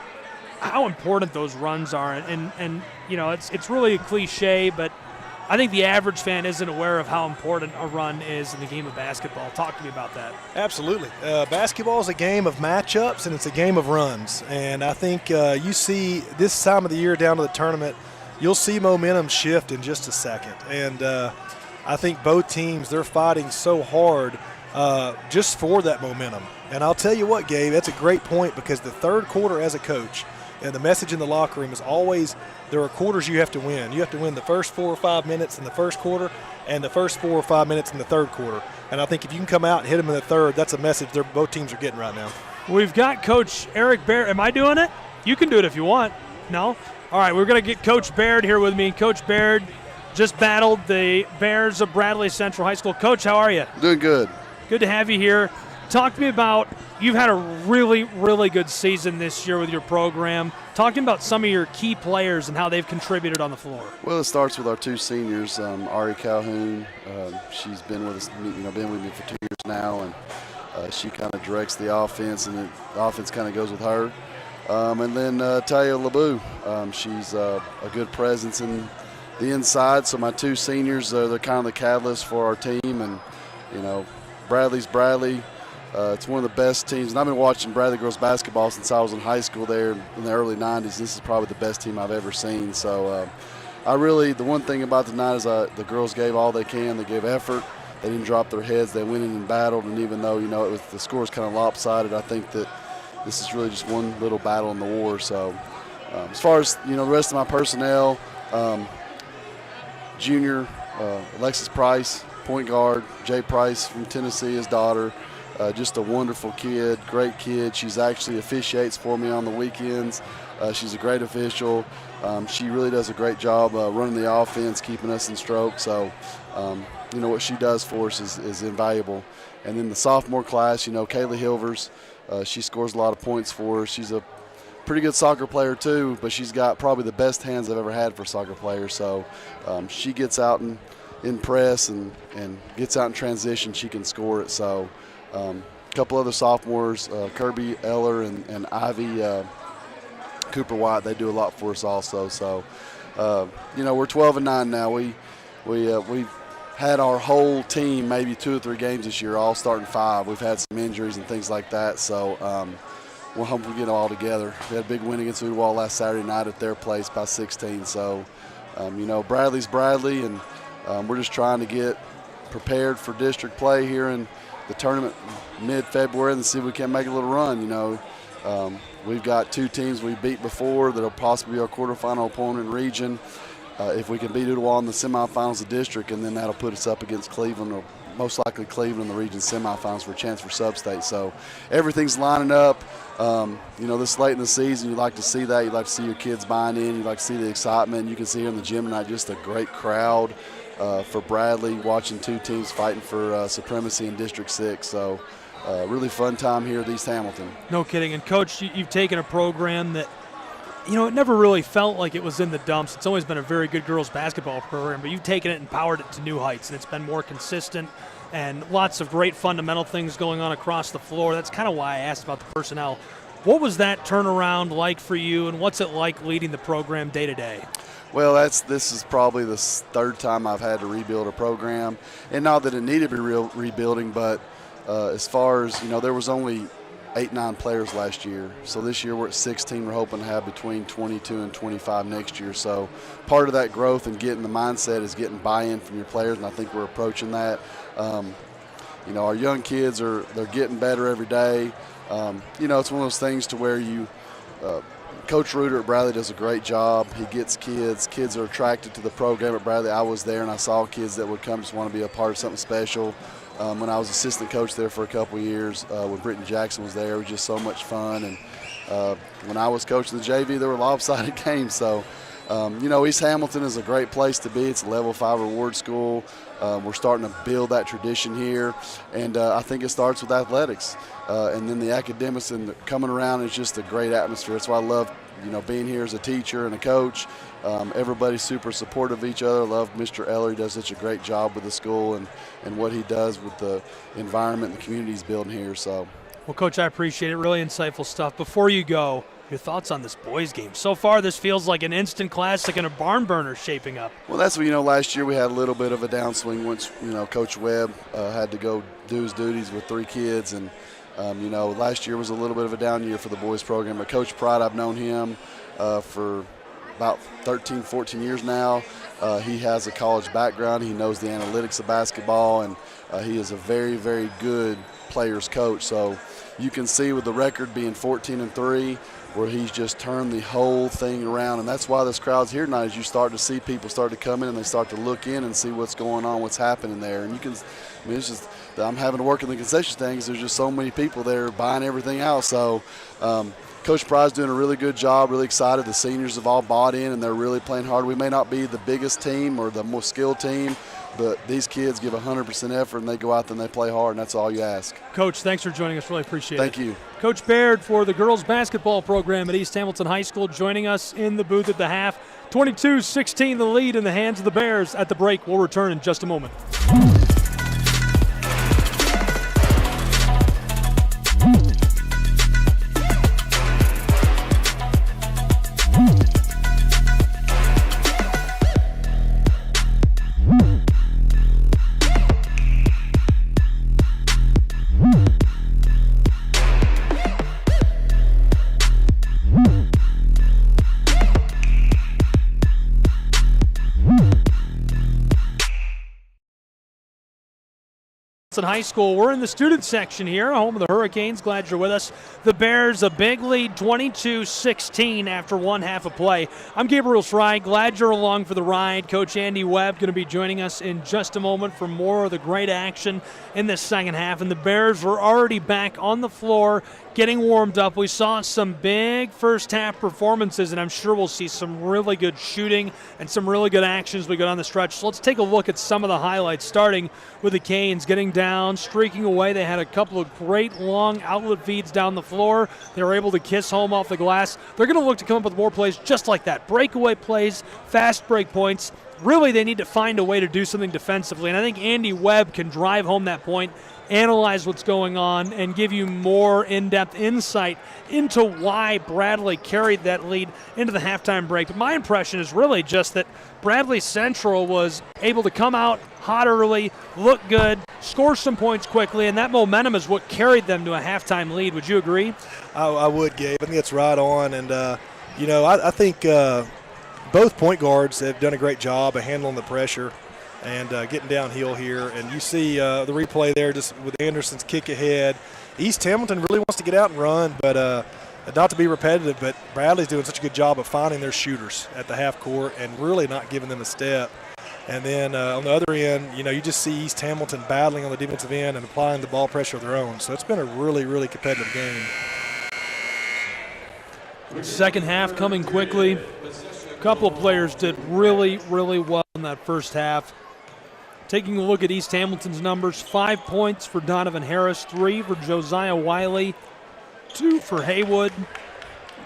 how important those runs are, and it's really a cliche, but I think the average fan isn't aware of how important a run is in the game of basketball. Talk to me about that. Absolutely. Basketball is a game of matchups, and it's a game of runs. And I think you see this time of the year down to the tournament, you'll see momentum shift in just a second. And I think both teams, they're fighting so hard just for that momentum. And I'll tell you what, Gabe, that's a great point, because the third quarter as a coach, and the message in the locker room is always there are quarters you have to win. You have to win the first 4 or 5 minutes in the first quarter and the first 4 or 5 minutes in the third quarter. And I think if you can come out and hit them in the third, that's a message both teams are getting right now. We've got Coach Eric Baird. Am I doing it? You can do it if you want. No? All right, we're going to get Coach Baird here with me. Coach Baird just battled the Bears of Bradley Central High School. Coach, how are you? Doing good. Good to have you here. Talk to me about, you've had a really, really good season this year with your program. Talk to me about some of your key players and how they've contributed on the floor. Well, it starts with our 2 seniors, Ari Calhoun. She's been with us, been with me for 2 years now, and she kind of directs the offense, and the offense kind of goes with her. And then Talia LeBou. She's a good presence in the inside. So my 2 seniors, they're kind of the catalyst for our team, and Bradley's Bradley. It's one of the best teams, and I've been watching Bradley girls basketball since I was in high school there in the early 90s. This is probably the best team I've ever seen. So the one thing about tonight is the girls gave all they can. They gave effort. They didn't drop their heads. They went in and battled, and even though, the score was kind of lopsided, I think that this is really just one little battle in the war. So as far as, the rest of my personnel, junior Alexis Price, point guard, Jay Price from Tennessee, his daughter. Just a wonderful kid, great kid. She's actually officiates for me on the weekends. She's a great official. She really does a great job running the offense, keeping us in stroke. So, what she does for us is invaluable. And then the sophomore class, Kayla Hilvers, she scores a lot of points for us. She's a pretty good soccer player too, but she's got probably the best hands I've ever had for a soccer player. So she gets out in press and gets out in transition. She can score it. So a couple other sophomores, Kirby Eller and Ivy Cooper White, they do a lot for us also. So we're 12-9 now. We've had our whole team maybe 2 or 3 games this year, all starting 5. We've had some injuries and things like that. So we'll hopefully get them all together. We had a big win against Ooltewah last Saturday night at their place by 16. So Bradley's Bradley, and we're just trying to get prepared for district play here in the tournament mid-February and see if we can make a little run. We've got 2 teams we beat before that'll possibly be our quarterfinal opponent in region. If we can beat Ooltewah in the semifinals of district, and then that'll put us up against Cleveland, or most likely Cleveland in the region semifinals for a chance for sub-state. So everything's lining up. This late in the season, you like to see that. You like to see your kids buying in. You like to see the excitement. You can see here in the gym tonight just a great crowd for Bradley, watching 2 teams fighting for supremacy in District 6. So really fun time here at East Hamilton. No kidding. And, Coach, you've taken a program that it never really felt like it was in the dumps. It's always been a very good girls basketball program, but you've taken it and powered it to new heights, and it's been more consistent and lots of great fundamental things going on across the floor. That's kind of why I asked about the personnel. What was that turnaround like for you, and what's it like leading the program day to day? Well, this is probably the third time I've had to rebuild a program, and not that it needed to be rebuilding, but as far as, there was only 8-9 players last year. So this year we're at 16. We're hoping to have between 22 and 25 next year. So part of that growth and getting the mindset is getting buy-in from your players, and I think we're approaching that. Our young kids they're getting better every day. It's one of those things to where Coach Reuter at Bradley does a great job. He gets kids. Kids are attracted to the program at Bradley. I was there, and I saw kids that would come just want to be a part of something special. When I was assistant coach there for a couple of years, when Britton Jackson was there, it was just so much fun. And when I was coaching the JV, there were lopsided games. So, East Hamilton is a great place to be. It's a level 5 reward school. We're starting to build that tradition here, and I think it starts with athletics. And then the academics and coming around is just a great atmosphere. That's why I love, being here as a teacher and a coach. Everybody's super supportive of each other. I love Mr. Eller. He does such a great job with the school and what he does with the environment and the community he's building here. So, well, Coach, I appreciate it. Really insightful stuff. Before you go, your thoughts on this boys game? So far, this feels like an instant classic and a barn burner shaping up. Well, that's what, last year we had a little bit of a downswing once, Coach Webb had to go do his duties with 3 kids. And, last year was a little bit of a down year for the boys program. But Coach Pride, I've known him for about 13, 14 years now. He has a college background. He knows the analytics of basketball, and he is a very, very good players coach. So you can see with the record being 14-3, where he's just turned the whole thing around. And that's why this crowd's here tonight, is you start to see people start to come in and they start to look in and see what's going on, what's happening there. And you can, it's just, I'm having to work in the concession stand because there's just so many people there buying everything out. So Coach Pryde's doing a really good job, really excited. The seniors have all bought in and they're really playing hard. We may not be the biggest team or the most skilled team, but these kids give 100% effort and they go out there and they play hard, and that's all you ask. Coach, thanks for joining us. Really appreciate it. Thank you. Coach Baird for the girls basketball program at East Hamilton High School joining us in the booth at the half. 22-16 the lead in the hands of the Bears at the break. We'll return in just a moment. High School. We're in the student section here, home of the Hurricanes. Glad you're with us. The Bears, a big lead, 22-16 after one half of play. I'm Gabriel Fry. Glad you're along for the ride. Coach Andy Webb going to be joining us in just a moment for more of the great action in this second half. And the Bears were already back on the floor, getting warmed up. We saw some big first half performances, and I'm sure we'll see some really good shooting and some really good action as we go down the stretch. So let's take a look at some of the highlights, starting with the Canes getting down, streaking away. They had a couple of great long outlet feeds down the floor. They were able to kiss home off the glass. They're going to look to come up with more plays just like that. Breakaway plays, fast break points. Really, they need to find a way to do something defensively, and I think Andy Webb can drive home that point, analyze what's going on, and give you more in-depth insight into why Bradley carried that lead into the halftime break. But my impression is really just that Bradley Central was able to come out hot early, look good, score some points quickly, and that momentum is what carried them to a halftime lead. Would you agree? I would, Gabe. I think it's right on. And, I think both point guards have done a great job of handling the pressure and getting downhill here. And you see the replay there just with Anderson's kick ahead. East Hamilton really wants to get out and run, but not to be repetitive, but Bradley's doing such a good job of finding their shooters at the half court and really not giving them a step. And then on the other end, you just see East Hamilton battling on the defensive end and applying the ball pressure of their own. So it's been a really, really competitive game. Second half coming quickly. A couple of players did really, really well in that first half. Taking a look at East Hamilton's numbers, 5 points for Donovan Harris, 3 for Josiah Wiley, 2 for Haywood,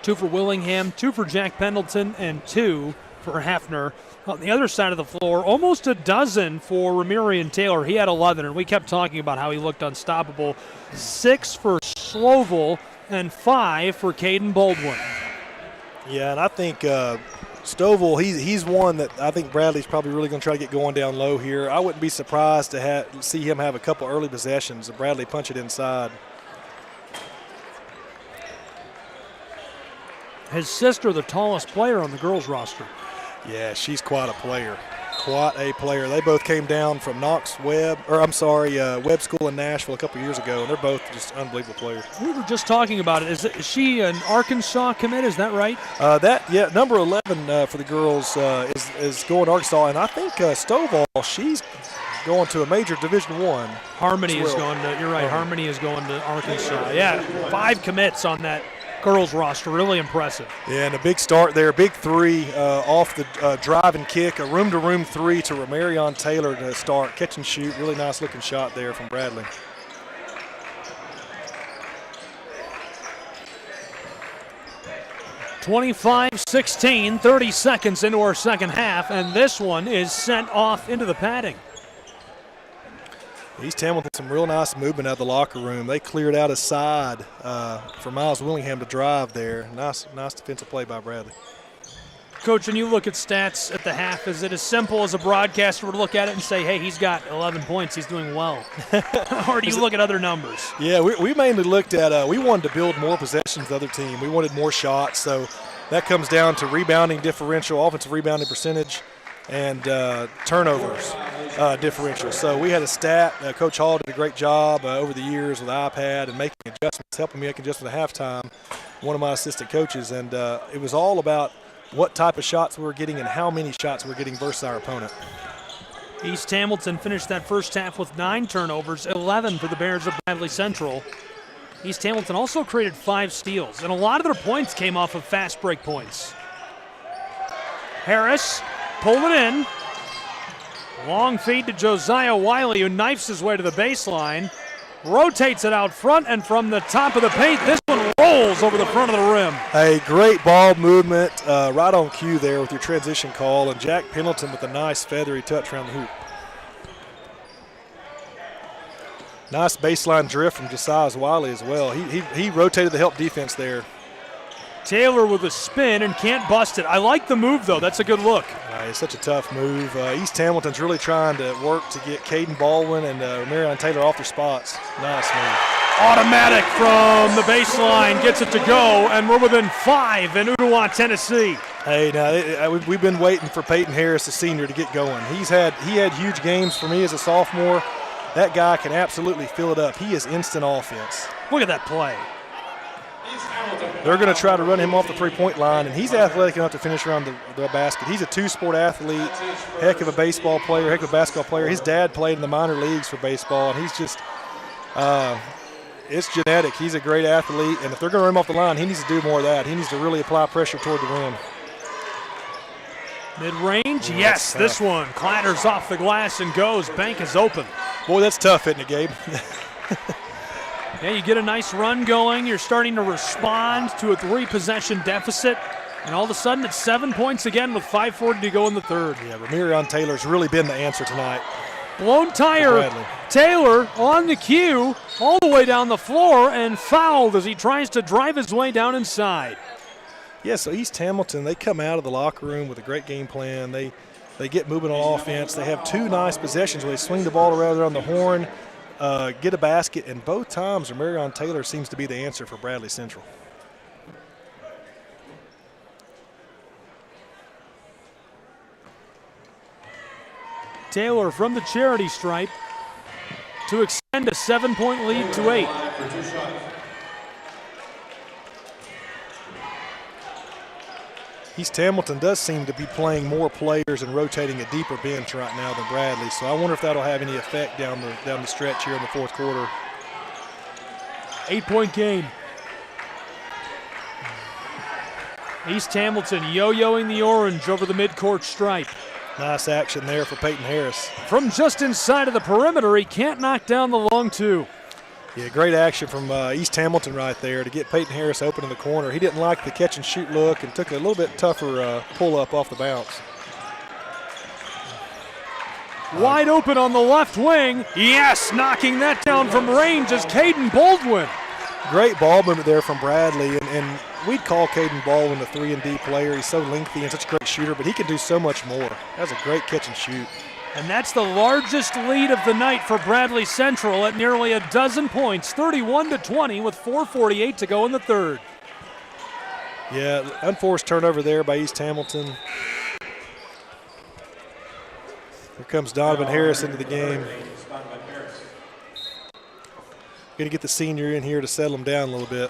2 for Willingham, 2 for Jack Pendleton, and 2 for Hefner. On the other side of the floor, almost a dozen for Ramirian Taylor. He had 11, and we kept talking about how he looked unstoppable. 6 for Slovell and 5 for Caden Baldwin. Yeah, and I think Stovall, he's one that I think Bradley's probably really going to try to get going down low here. I wouldn't be surprised to see him have a couple early possessions and Bradley punch it inside. His sister, the tallest player on the girls' roster. Yeah, she's quite a player. Quite a player. They both came down from Webb School in Nashville a couple years ago, and they're both just unbelievable players. We were just talking about it. Is she an Arkansas commit? Is that right? Number 11 for the girls is going to Arkansas, and I think Stovall, she's going to a major Division I. Harmony is going to. You're right. Harmony is going to Arkansas. Yeah, 5 commits on that girls roster. Really impressive. Yeah, and a big start there. Big 3 off the drive and kick. A room-to-room 3 to Ramirian Taylor to start. Catch and shoot. Really nice-looking shot there from Bradley. (25-16), 30 seconds into our second half, and this one is sent off into the padding. East Hamilton, some real nice movement out of the locker room. They cleared out a side for Miles Willingham to drive there. Nice defensive play by Bradley. Coach, when you look at stats at the half, is it as simple as a broadcaster to look at it and say, hey, he's got 11 points, he's doing well? Or do you look at other numbers? Yeah, we mainly looked at we wanted to build more possessions the other team. We wanted more shots, so that comes down to rebounding differential, offensive rebounding percentage, and turnovers differential. So we had a stat. Coach Hall did a great job over the years with iPad and making adjustments, helping me make adjustments at halftime, one of my assistant coaches. And it was all about what type of shots we were getting and how many shots we were getting versus our opponent. East Hamilton finished that first half with 9 turnovers, 11 for the Bears of Bradley Central. East Hamilton also created 5 steals, and a lot of their points came off of fast break points. Harris pulled it in. Long feed to Josiah Wiley, who knifes his way to the baseline. Rotates it out front, and from the top of the paint, this one rolls over the front of the rim. A great ball movement, right on cue there with your transition call, and Jack Pendleton with a nice feathery touch around the hoop. Nice baseline drift from Josiah Wiley as well. He rotated the help defense there. Taylor with a spin and can't bust it. I like the move, though. That's a good look. It's such a tough move. East Hamilton's really trying to work to get Caden Baldwin and Ramirian Taylor off their spots. Nice move. Automatic from the baseline, gets it to go, and we're within 5 in Ottawa, Tennessee. Hey, now we've been waiting for Peyton Harris, the senior, to get going. He had huge games for me as a sophomore. That guy can absolutely fill it up. He is instant offense. Look at that play. They're going to try to run him off the three-point line, and he's athletic enough to finish around the basket. He's a 2-sport athlete, heck of a baseball player, heck of a basketball player. His dad played in the minor leagues for baseball, and he's just it's genetic. He's a great athlete, and if they're going to run him off the line, he needs to do more of that. He needs to really apply pressure toward the rim. Mid-range, yes, this one clatters off the glass and goes. Bank is open. Boy, that's tough, isn't it, Gabe? Yeah, you get a nice run going. You're starting to respond to a 3-possession deficit. And all of a sudden, it's 7 points again with 5:40 to go in the third. Yeah, Ramirian Taylor's really been the answer tonight. Blown tire. Taylor on the cue, all the way down the floor, and fouled as he tries to drive his way down inside. Yeah, so East Hamilton, they come out of the locker room with a great game plan. They get moving on offense. They have 2 nice possessions where they swing the ball around the horn, get a basket, and both times Ramirian Taylor seems to be the answer for Bradley Central. Taylor from the charity stripe to extend a 7-point lead to 8. East Hamilton does seem to be playing more players and rotating a deeper bench right now than Bradley, so I wonder if that'll have any effect down the stretch here in the fourth quarter. 8-point game. East Hamilton yo-yoing the orange over the midcourt stripe. Nice action there for Peyton Harris. From just inside of the perimeter, he can't knock down the long 2. Yeah, great action from East Hamilton right there to get Peyton Harris open in the corner. He didn't like the catch and shoot look and took a little bit tougher pull up off the bounce. Wide open on the left wing. Yes, knocking that down from range is Caden Baldwin. Great ball movement there from Bradley, and we'd call Caden Baldwin a 3-and-D player. He's so lengthy and such a great shooter, but he can do so much more. That was a great catch and shoot. And that's the largest lead of the night for Bradley Central at nearly a dozen points, 31-20 with 4:48 to go in the third. Yeah, unforced turnover there by East Hamilton. Here comes Donovan Harris into the game. Going to get the senior in here to settle him down a little bit.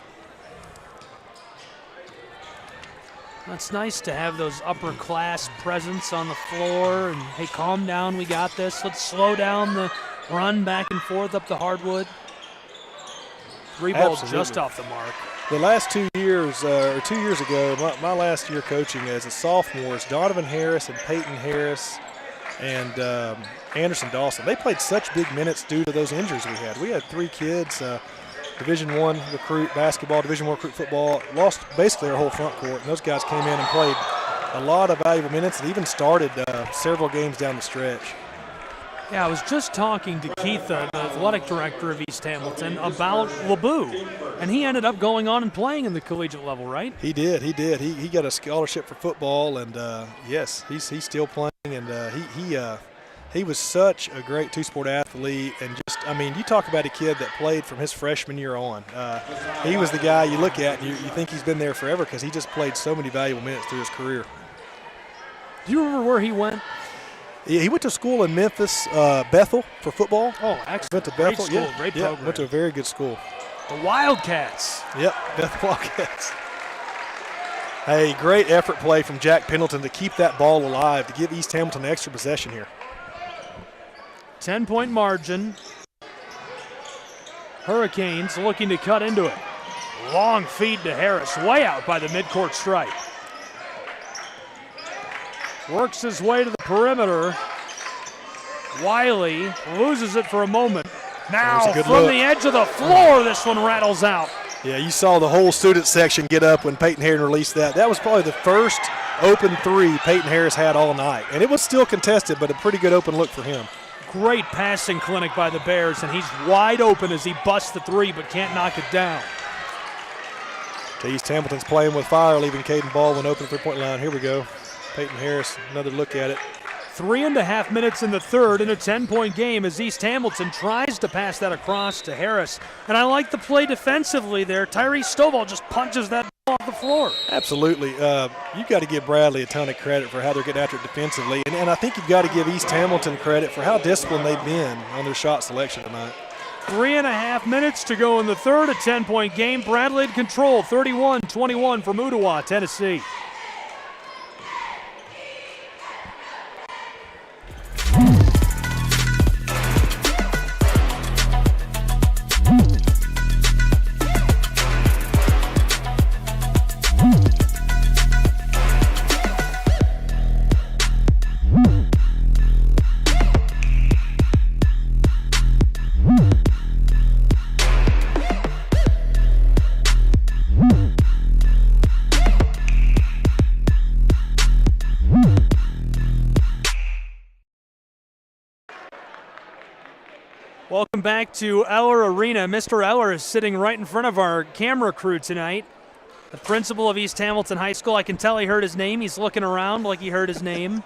It's nice to have those upper class presence on the floor and, hey, calm down, we got this. Let's slow down the run back and forth up the hardwood. Three ball just off the mark. The last 2 years, or 2 years ago, my last year coaching as a sophomore, Donovan Harris and Peyton Harris and Anderson Dawson. They played such big minutes due to those injuries we had. We had 3 kids, Division I recruit basketball, Division I recruit football, lost basically our whole front court, and those guys came in and played a lot of valuable minutes and even started several games down the stretch. Yeah, I was just talking to Keith, the athletic director of East Hamilton, about LeBou, and he ended up going on and playing in the collegiate level, right? He did. He got a scholarship for football, and yes, he's still playing, and he was such a great two-sport athlete, and just, I mean, you talk about a kid that played from his freshman year on. He was the guy you look at and you think he's been there forever because he just played so many valuable minutes through his career. Do you remember where he went? Yeah, he went to school in Memphis, Bethel, for football. Oh, excellent. Went to Bethel. Great school, great program. Went to a very good school. The Wildcats. Yep, Bethel Wildcats. Hey, great effort play from Jack Pendleton to keep that ball alive, to give East Hamilton an extra possession here. 10-point margin. Hurricanes looking to cut into it. Long feed to Harris, way out by the midcourt stripe. Works his way to the perimeter. Wiley loses it for a moment. Now from the edge of the floor, this one rattles out. Yeah, you saw the whole student section get up when Peyton Harris released that. That was probably the first open three Peyton Harris had all night. And it was still contested, but a pretty good open look for him. Great passing clinic by the Bears, and he's wide open as he busts the three but can't knock it down. East Hamilton's playing with fire, leaving Caden Baldwin open three-point line. Here we go. Peyton Harris, another look at it. 3.5 minutes in the third in a 10-point game as East Hamilton tries to pass that across to Harris. And I like the play defensively there. Tyrese Stovall just punches that ball off the floor. Absolutely. You've got to give Bradley a ton of credit for how they're getting after it defensively. And I think you've got to give East Hamilton credit for how disciplined they've been on their shot selection tonight. 3.5 minutes to go in the third, a 10-point game. Bradley in control, 31-21 from Ottawa, Tennessee. Welcome back to Eller Arena. Mr. Eller is sitting right in front of our camera crew tonight. The principal of East Hamilton High School. I can tell he heard his name. He's looking around like he heard his name.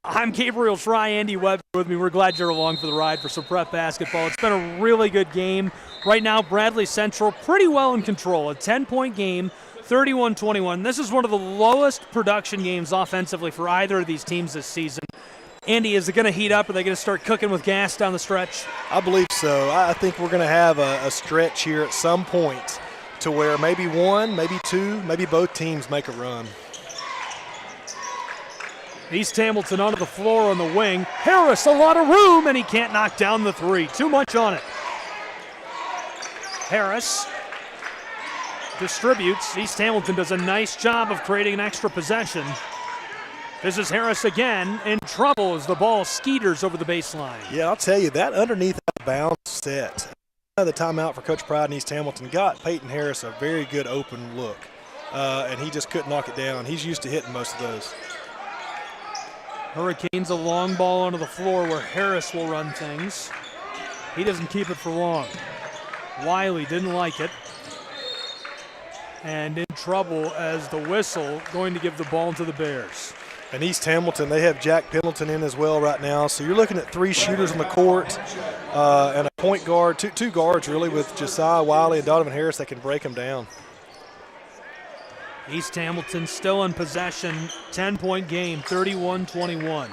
I'm Gabriel Fry, Andy Webb with me. We're glad you're along for the ride for some prep basketball. It's been a really good game. Right now, Bradley Central pretty well in control. A 10-point game, 31-21. This is one of the lowest production games offensively for either of these teams this season. Andy, is it going to heat up? Are they going to start cooking with gas down the stretch? I believe so. I think we're going to have a stretch here at some point to where maybe one, maybe two, maybe both teams make a run. East Hamilton onto the floor on the wing. Harris, a lot of room, and he can't knock down the three. Too much on it. Harris distributes. East Hamilton does a nice job of creating an extra possession. This is Harris again in trouble as the ball skeeters over the baseline. Yeah, I'll tell you, that underneath bounce set The timeout for Coach Pride in East Hamilton got Peyton Harris a very good open look, and he just couldn't knock it down. He's used to hitting most of those. Hurricanes a long ball onto the floor where Harris will run things. He doesn't keep it for long. Wiley didn't like it. And in trouble as the whistle going to give the ball to the Bears. And East Hamilton, they have Jack Pendleton in as well right now. So you're looking at 3 shooters on the court and a point guard, two guards really, with Josiah Wiley and Donovan Harris that can break them down. East Hamilton still in possession, 10-point game, 31-21.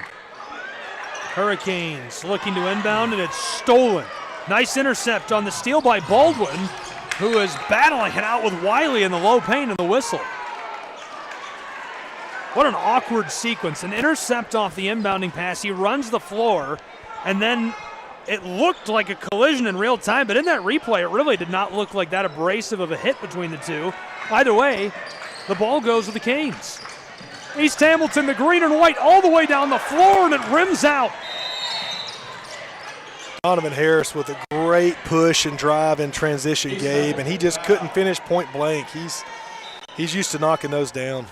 Hurricanes looking to inbound, and it's stolen. Nice intercept on the steal by Baldwin, who is battling it out with Wiley in the low paint and the whistle. What an awkward sequence. An intercept off the inbounding pass. He runs the floor, and then it looked like a collision in real time, but in that replay, it really did not look like that abrasive of a hit between the two. Either way, the ball goes with the Canes. East Hamilton, the green and white, all the way down the floor, and it rims out. Donovan Harris with a great push and drive in transition, Gabe, and he just couldn't finish point blank. He's used to knocking those down.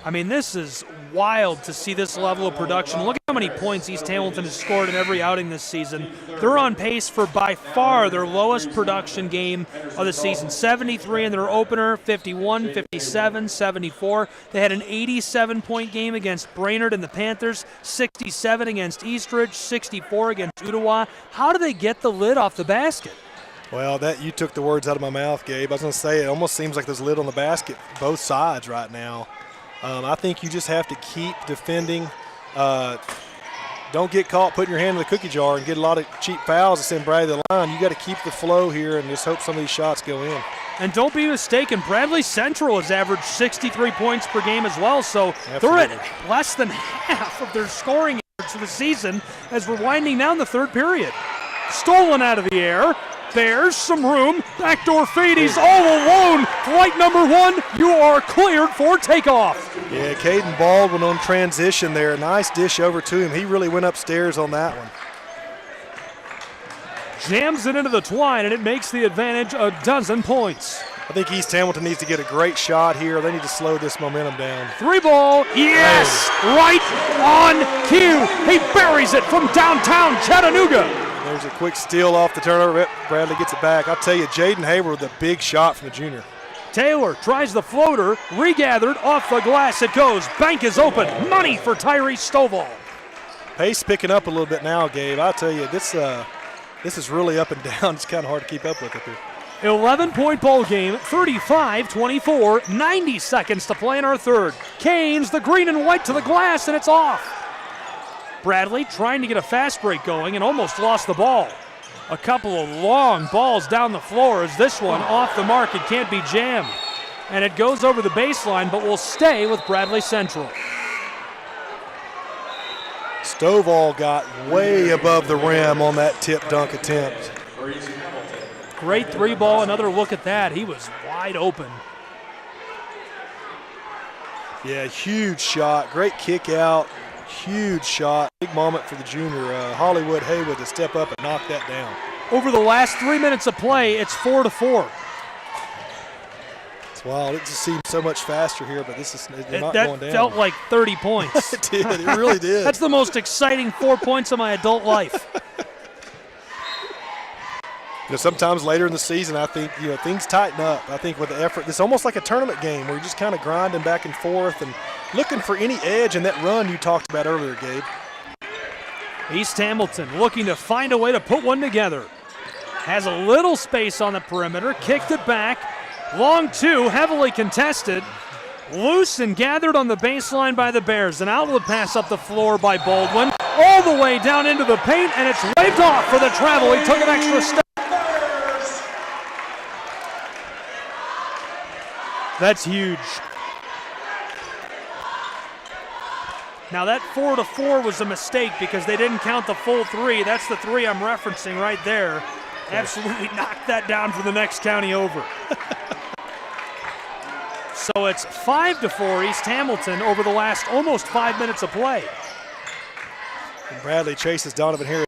I mean, this is wild to see this level of production. Look at how many points East Hamilton has scored in every outing this season. They're on pace for by far their lowest production game of the season. 73 in their opener, 51, 57, 74. They had an 87-point game against Brainerd and the Panthers, 67 against Eastridge, 64 against Ottawa. How do they get the lid off the basket? Well, you took the words out of my mouth, Gabe. I was going to say it almost seems like there's a lid on the basket both sides right now. I think you just have to keep defending. Don't get caught putting your hand in the cookie jar and get a lot of cheap fouls to send Bradley to the line. You got to keep the flow here and just hope some of these shots go in. And don't be mistaken, Bradley Central has averaged 63 points per game as well, so Absolutely. They're at less than half of their scoring average for the season as we're winding down the third period. Stolen out of the air. Bears some room. Backdoor fade. He's all alone. Flight number 1, you are cleared for takeoff. Yeah, Caden Baldwin on transition there. Nice dish over to him. He really went upstairs on that one. Jams it into the twine, and it makes the advantage a dozen points. I think East Hamilton needs to get a great shot here. They need to slow this momentum down. 3-ball. Yes! Right on cue. He buries it from downtown Chattanooga. There's a quick steal off the turnover. Bradley gets it back. I'll tell you, Jaden Hayward with a big shot from the junior. Taylor tries the floater, regathered off the glass. It goes. Bank is open. Money for Tyrese Stovall. Pace picking up a little bit now, Gabe. I'll tell you, this is really up and down. It's kind of hard to keep up with up here. 11-point ball game, 35-24, 90 seconds to play in our third. Canes, the green and white to the glass, and it's off. Bradley trying to get a fast break going and almost lost the ball. A couple of long balls down the floor as this one off the mark. It can't be jammed. And it goes over the baseline, but will stay with Bradley Central. Stovall got way above the rim on that tip dunk attempt. Great 3-ball, another look at that. He was wide open. Yeah, huge shot, great kick out, huge shot. Big moment for the junior, Hollywood Haywood, to step up and knock that down. Over the last 3 minutes of play, it's 4-4. It's wild. It just seems so much faster here, but they're not going down. That felt like 30 points. It did. It really did. That's the most exciting 4 points of my adult life. Sometimes later in the season, I think, things tighten up. I think with the effort, it's almost like a tournament game where you're just kind of grinding back and forth and looking for any edge in that run you talked about earlier, Gabe. East Hamilton looking to find a way to put one together. Has a little space on the perimeter, kicked it back. Long 2, heavily contested. Loose and gathered on the baseline by the Bears. An outlet pass up the floor by Baldwin. All the way down into the paint, and it's waved off for the travel. He took an extra step. That's huge. Now that 4-4 was a mistake because they didn't count the full 3. That's the 3 I'm referencing right there. Absolutely knocked that down for the next county over. So it's 5-4 East Hamilton over the last almost 5 minutes of play. And Bradley chases Donovan Harris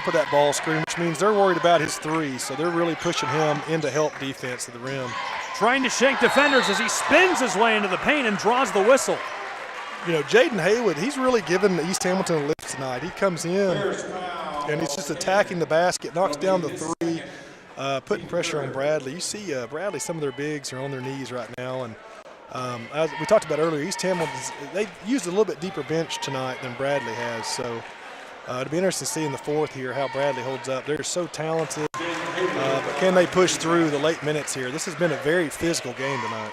top of that ball screen, which means they're worried about his three, so they're really pushing him into help defense at the rim. Trying to shake defenders as he spins his way into the paint and draws the whistle. You know, Jaden Haywood, he's really given East Hamilton a lift tonight. He comes in and he's just attacking the basket, knocks down the three, putting pressure on Bradley. You see Bradley, some of their bigs are on their knees right now. And as we talked about earlier, East Hamilton, they used a little bit deeper bench tonight than Bradley has. So it'll be interesting to see in the fourth here how Bradley holds up. They're so talented, but can they push through the late minutes here? This has been a very physical game tonight.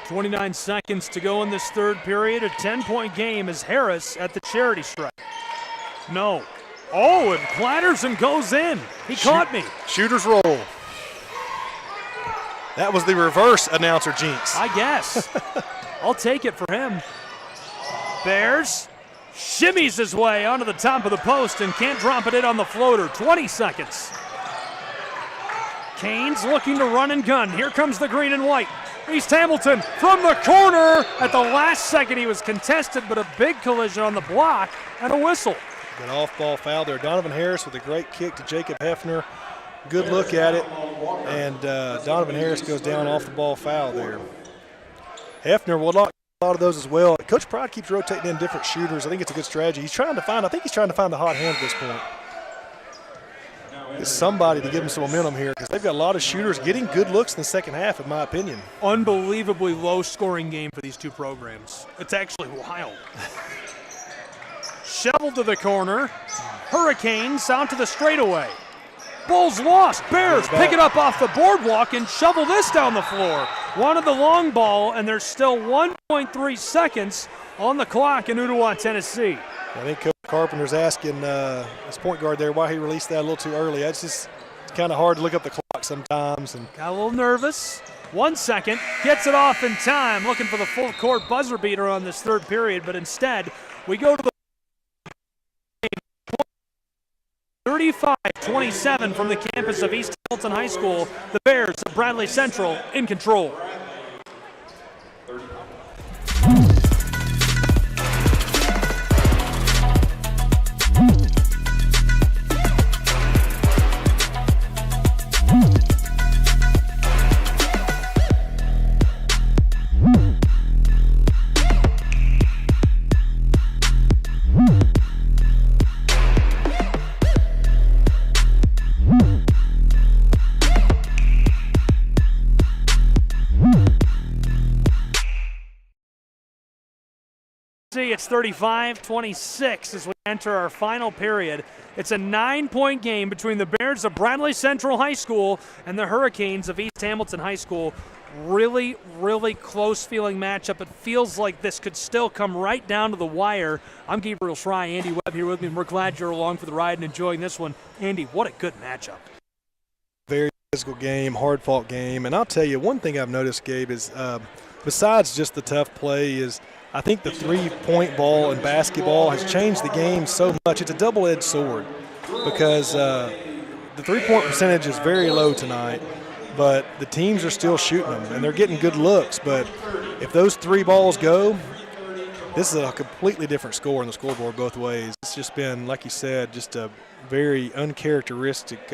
.29 seconds to go in this third period. A 10-point game as Harris at the charity stripe. No. Oh, and clatters and goes in. He caught me. Shooter's roll. That was the reverse announcer jinx. I guess. I'll take it for him. Bears shimmies his way onto the top of the post and can't drop it in on the floater. 20 seconds. Canes looking to run and gun. Here comes the green and white. East Hamilton from the corner. At the last second he was contested, but a big collision on the block and a whistle. An off-ball foul there. Donovan Harris with a great kick to Jacob Hefner. Good look at it, and Donovan Harris goes down off the ball foul there. Hefner will knock a lot of those as well. Coach Pride keeps rotating in different shooters. I think it's a good strategy. I think he's trying to find the hot hand at this point. It's somebody to give him some momentum here because they've got a lot of shooters getting good looks in the second half, in my opinion. Unbelievably low-scoring game for these two programs. It's actually wild. Shovel to the corner. Hurricanes out to the straightaway. Bulls lost. Bears pick it up off the boardwalk and shovel this down the floor. Wanted the long ball, and there's still 1.3 seconds on the clock in Ottawa, Tennessee. I think Coach Carpenter's asking his point guard there why he released that a little too early. It's kind of hard to look up the clock sometimes. And got a little nervous. 1 second. Gets it off in time. Looking for the full court buzzer beater on this third period, but instead we go to the 35-27 from the campus of East Hamilton High School. The Bears of Bradley Central in control. It's 35-26 as we enter our final period. It's a 9-point game between the Bears of Bradley Central High School and the Hurricanes of East Hamilton High School. Really, really close feeling matchup. It feels like this could still come right down to the wire. I'm Gabriel Schrei, Andy Webb here with me, and we're glad you're along for the ride and enjoying this one. Andy, what a good matchup. Very physical game, hard-fought game. And I'll tell you, one thing I've noticed, Gabe, is besides just the tough play is I think the three-point ball in basketball has changed the game so much. It's a double-edged sword because the three-point percentage is very low tonight, but the teams are still shooting them, and they're getting good looks. But if those three balls go, this is a completely different score on the scoreboard both ways. It's just been, like you said, just a very uncharacteristic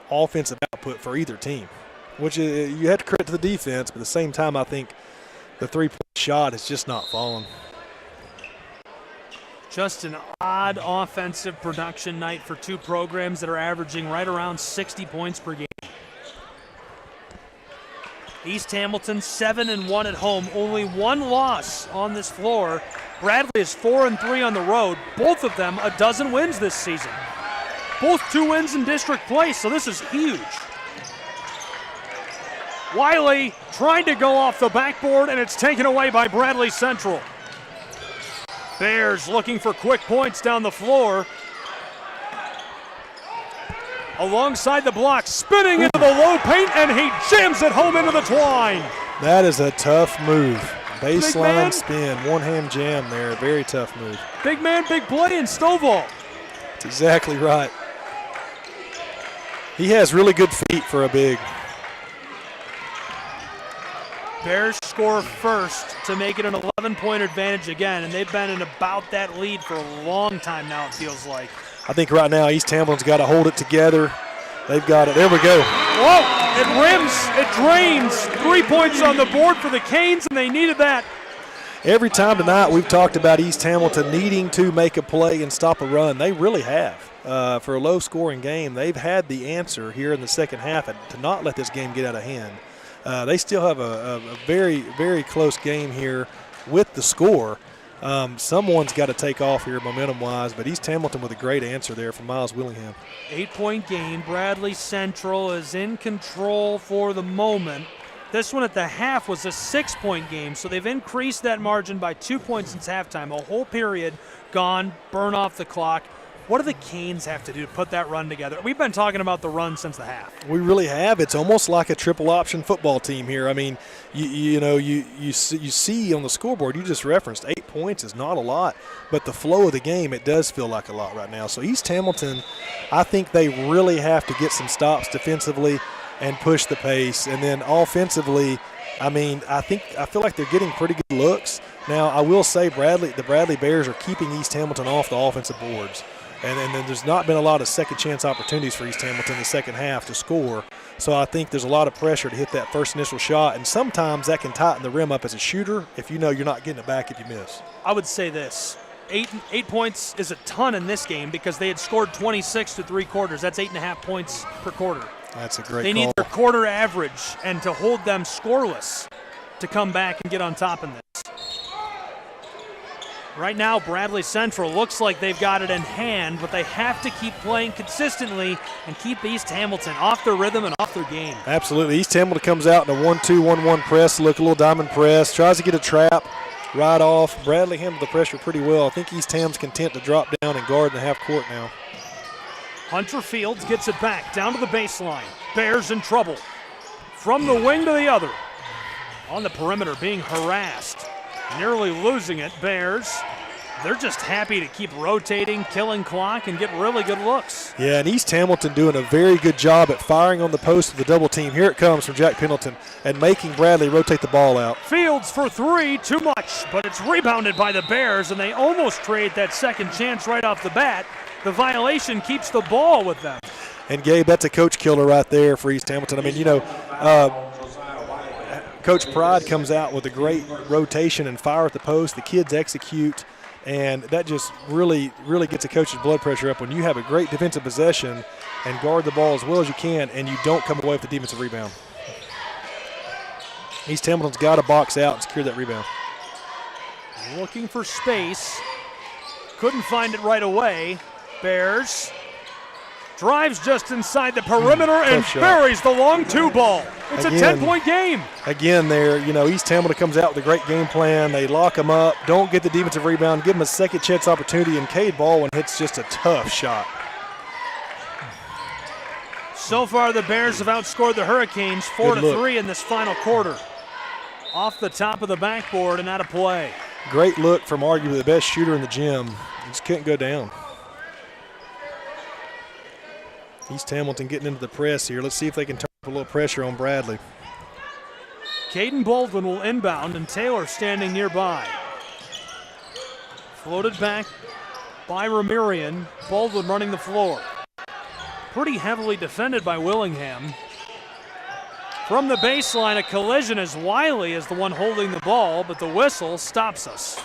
offensive output for either team, which you have to credit to the defense, but at the same time I think the three-point shot has just not fallen. Just an odd offensive production night for two programs that are averaging right around 60 points per game. East Hamilton 7-1 at home, only one loss on this floor. Bradley is 4-3 on the road, both of them a dozen wins this season. Both 2 wins in district play, so this is huge. Wiley trying to go off the backboard, and it's taken away by Bradley Central. Bears looking for quick points down the floor. Alongside the block, spinning into the low paint, and he jams it home into the twine. That is a tough move. Baseline spin, one-hand jam there, very tough move. Big man, big play in Stovall. That's exactly right. He has really good feet for a big. Bears score first to make it an 7-point advantage again, and they've been in about that lead for a long time now, it feels like. I think right now East Hamilton's got to hold it together. They've got it. There we go. Whoa, it rims, it drains. 3 points on the board for the Canes, and they needed that. Every time tonight we've talked about East Hamilton needing to make a play and stop a run. They really have. For a low-scoring game, they've had the answer here in the second half to not let this game get out of hand. They still have a very, very close game here with the score. Someone's got to take off here momentum-wise, but East Hamilton with a great answer there from Miles Willingham. 8-point game. Bradley Central is in control for the moment. This one at the half was a 6-point game, so they've increased that margin by 2 points since halftime. A whole period gone, burn off the clock. What do the Canes have to do to put that run together? We've been talking about the run since the half. We really have. It's almost like a triple option football team here. I mean, you see on the scoreboard, you just referenced 8 points is not a lot, but the flow of the game, it does feel like a lot right now. So East Hamilton, I think they really have to get some stops defensively and push the pace. And then offensively, I mean, I feel like they're getting pretty good looks. Now, I will say the Bradley Bears are keeping East Hamilton off the offensive boards. And then there's not been a lot of second chance opportunities for East Hamilton in the second half to score. So I think there's a lot of pressure to hit that first initial shot. And sometimes that can tighten the rim up as a shooter if you know you're not getting it back if you miss. I would say this. 8 points is a ton in this game because they had scored 26 to 3 quarters. That's 8.5 points per quarter. That's a great They call. need their quarter average and to hold them scoreless to come back and get on top of this. Right now, Bradley Central looks like they've got it in hand, but they have to keep playing consistently and keep East Hamilton off their rhythm and off their game. Absolutely. East Hamilton comes out in a 1-2-1-1 press, look a little diamond press, tries to get a trap right off. Bradley handled the pressure pretty well. I think East Ham's content to drop down and guard in the half court now. Hunter Fields gets it back down to the baseline. Bears in trouble. From the wing to the other. On the perimeter, being harassed. Nearly losing it. Bears, they're just happy to keep rotating, killing clock, and get really good looks. Yeah, and East Hamilton doing a very good job at firing on the post of the double team. Here it comes from Jack Pendleton and making Bradley rotate the ball out. Fields for 3, too much, but it's rebounded by the Bears, and they almost create that second chance right off the bat. The violation keeps the ball with them. And, Gabe, that's a coach killer right there for East Hamilton. I mean, Coach Pride comes out with a great rotation and fire at the post. The kids execute, and that just really, really gets a coach's blood pressure up when you have a great defensive possession and guard the ball as well as you can, and you don't come away with the defensive rebound. East Hamilton's got to box out and secure that rebound. Looking for space. Couldn't find it right away. Bears drives just inside the perimeter and buries the long 2 ball. It's a 10-point game. Again there, East Hamilton comes out with a great game plan. They lock them up, don't get the defensive rebound, give them a second chance opportunity, and Cade Baldwin hits just a tough shot. So far, the Bears have outscored the Hurricanes 4-3 in this final quarter. Off the top of the backboard and out of play. Great look from arguably the best shooter in the gym. Just couldn't go down. East Hamilton getting into the press here. Let's see if they can turn up a little pressure on Bradley. Caden Baldwin will inbound, and Taylor standing nearby. Floated back by Ramirian. Baldwin running the floor. Pretty heavily defended by Willingham. From the baseline, a collision as Wiley is the one holding the ball, but the whistle stops us.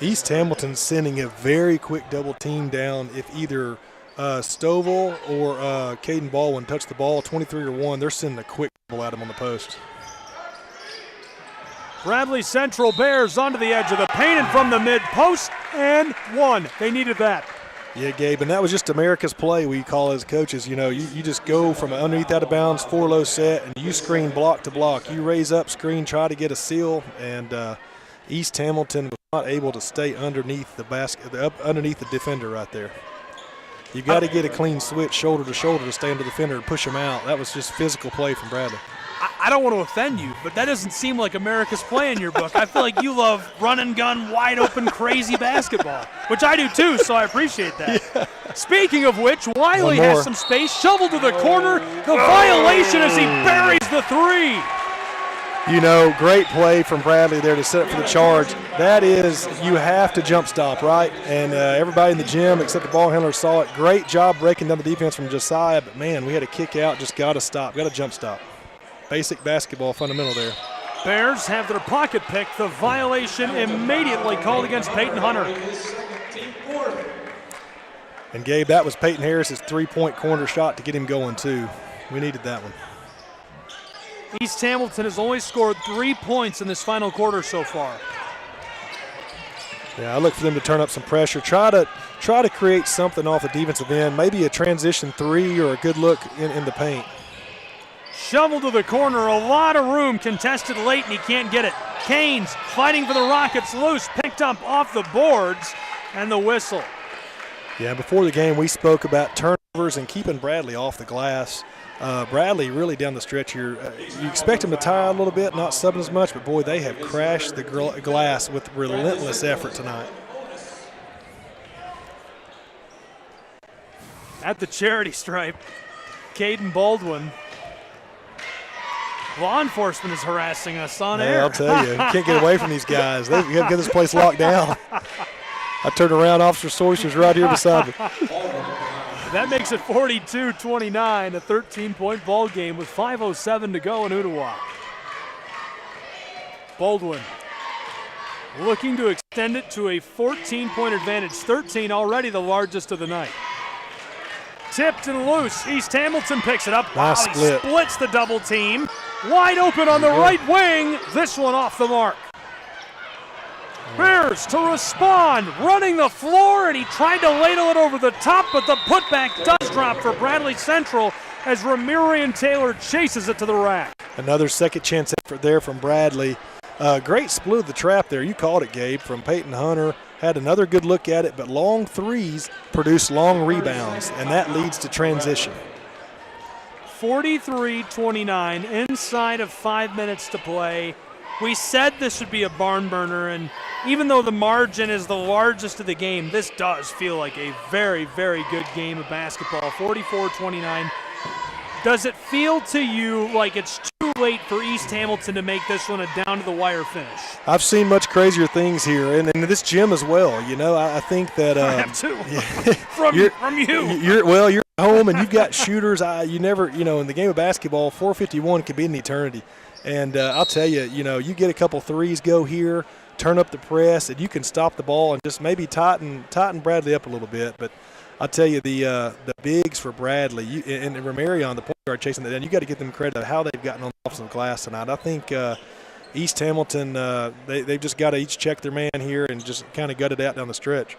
East Hamilton sending a very quick double team down if either Stovall or Caden Baldwin touch the ball, 23 or 1, they're sending a quick double at him on the post. Bradley Central Bears onto the edge of the paint and from the mid-post, and 1. They needed that. Yeah, Gabe, and that was just America's play, we call as coaches. You just go from an underneath out of bounds, 4-low set, and you screen block to block. You raise up, screen, try to get a seal, and East Hamilton was not able to stay underneath the basket, underneath the defender right there. You got to get a clean switch shoulder to shoulder to stay under the defender and push him out. That was just physical play from Bradley. I don't want to offend you, but that doesn't seem like America's play in your book. I feel like you love run and gun, wide open, crazy basketball, which I do too, so I appreciate that. Yeah. Speaking of which, Wiley has some space, shoveled to the corner. The violation as he buries the 3. You know, great play from Bradley there to set up for the charge. That is, you have to jump stop, right? And everybody in the gym except the ball handler saw it. Great job breaking down the defense from Josiah, but, man, we had a kick out, just got to stop, got to jump stop. Basic basketball fundamental there. Bears have their pocket pick. The violation immediately called against Peyton Hunter. And, Gabe, that was Peyton Harris's three-point corner shot to get him going, too. We needed that one. East Hamilton has only scored 3 points in this final quarter so far. Yeah, I look for them to turn up some pressure, try to create something off the defensive end, maybe a transition three or a good look in the paint. Shovel to the corner, a lot of room, contested late, and he can't get it. Canes fighting for the Rockets, loose, picked up off the boards, and the whistle. Yeah, before the game we spoke about turnovers and keeping Bradley off the glass. Bradley really down the stretch here. You expect him to tie out a little bit, not subbing as much, but boy, they have crashed the glass with relentless effort tonight. At the charity stripe, Caden Baldwin. Law enforcement is harassing us on air. I'll tell you, you can't get away from these guys. They got to get this place locked down. I turned around, Officer Soyer's right here beside me. That makes it 42-29, a 13-point ball game with 5:07 to go in Ottawa. Baldwin looking to extend it to a 14-point advantage, 13 already the largest of the night. Tipped and loose, East Hamilton picks it up. Nice He split. splits the double team. Wide open on the right wing, this one off the mark. Bears to respond, running the floor, and he tried to ladle it over the top, but the putback does drop for Bradley Central as Ramirian Taylor chases it to the rack. Another second chance effort there from Bradley. Great split of the trap there. You called it, Gabe, from Peyton Hunter. Had another good look at it, but long threes produce long rebounds, and that leads to transition. 43-29, inside of 5 minutes to play. We said this would be a barn burner, and even though the margin is the largest of the game, this does feel like a very, very good game of basketball. 44-29. Does it feel to you like it's too late for East Hamilton to make this one a down-to-the-wire finish? I've seen much crazier things here, and in this gym as well. You know, I think that I have too. from you. You're at home and you've got shooters. In the game of basketball, 4:51 can be an eternity. And I'll tell you, you get a couple threes go here, turn up the press, and you can stop the ball and just maybe tighten Bradley up a little bit. But I'll tell you, the bigs for Bradley and Ramirian, the point guard chasing that down, you got to give them credit of how they've gotten on the offensive glass tonight. I think East Hamilton, they've just got to each check their man here and just kind of gut it out down the stretch.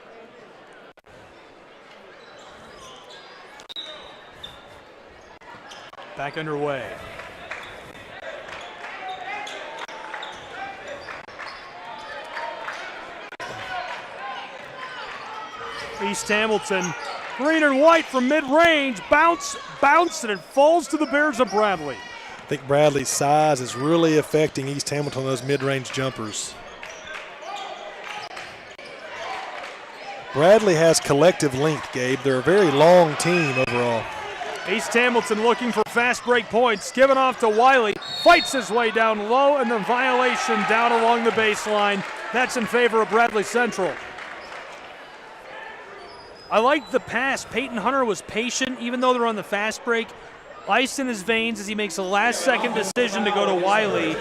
Back underway. East Hamilton, green and white from mid-range, bounce, and it falls to the Bears of Bradley. I think Bradley's size is really affecting East Hamilton on those mid-range jumpers. Bradley has collective length, Gabe. They're a very long team overall. East Hamilton looking for fast break points, given off to Wiley, fights his way down low, and the violation down along the baseline. That's in favor of Bradley Central. I like the pass. Peyton Hunter was patient, even though they're on the fast break. Ice in his veins as he makes a last-second decision to go to Wiley.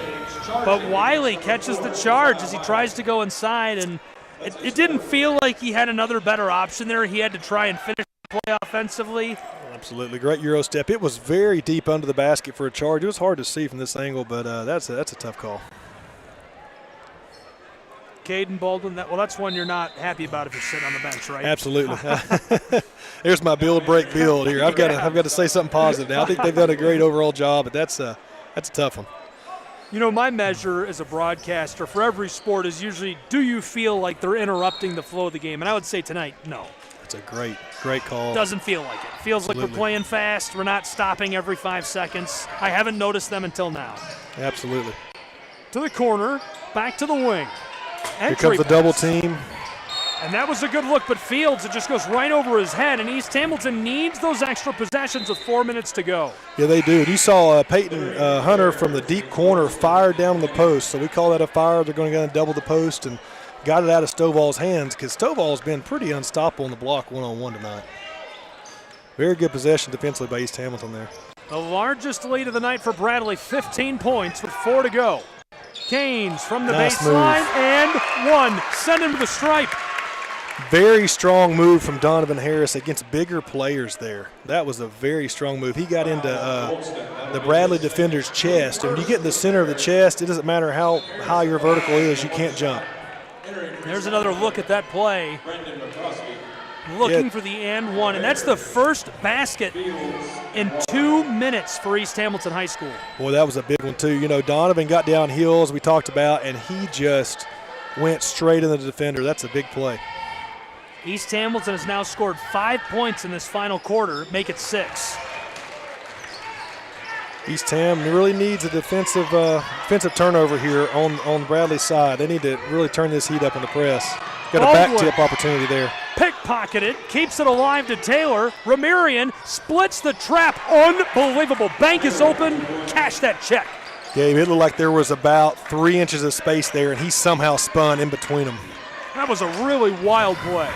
But Wiley catches the charge as he tries to go inside, and it didn't feel like he had another better option there. He had to try and finish the play offensively. Absolutely. Great Euro step. It was very deep under the basket for a charge. It was hard to see from this angle, but that's a tough call. Caden Baldwin, that's one you're not happy about if you're sitting on the bench, right? Absolutely. There's my build here. I've got to say something positive now. I think they've done a great overall job, but that's a tough one. My measure as a broadcaster for every sport is usually, do you feel like they're interrupting the flow of the game? And I would say tonight, no. That's a great call. Doesn't feel like it. Feels Absolutely. like we're playing fast. We're not stopping every 5 seconds. I haven't noticed them until now. Absolutely. To the corner, back to the wing. Here comes the double team. And that was a good look, but Fields, it just goes right over his head, and East Hamilton needs those extra possessions with 4 minutes to go. Yeah, they do. You saw Peyton Hunter from the deep corner fired down on the post, so we call that a fire. They're going to double the post and got it out of Stovall's hands because Stovall's been pretty unstoppable in the block one-on-one tonight. Very good possession defensively by East Hamilton there. The largest lead of the night for Bradley, 15 points with 4 to go. Canes from the baseline and one. Send him to the stripe. Very strong move from Donovan Harris against bigger players there. That was a very strong move. He got into the Bradley defender's chest. And when you get in the center of the chest, it doesn't matter how high your vertical is, you can't jump. There's another look at that play. Looking for the and one, and that's the first basket in 2 minutes for East Hamilton High School. Boy, that was a big one too. You know, Donovan got downhill, as we talked about, and he just went straight into the defender. That's a big play. East Hamilton has now scored 5 points in this final quarter, make it 6. East Ham really needs a defensive turnover here on Bradley's side. They need to really turn this heat up in the press. Got a back tip opportunity there. Pickpocketed, keeps it alive to Taylor. Ramirian splits the trap. Unbelievable. Bank is open. Cash that check. Gabe, it looked like there was about 3 inches of space there, and he somehow spun in between them. That was a really wild play.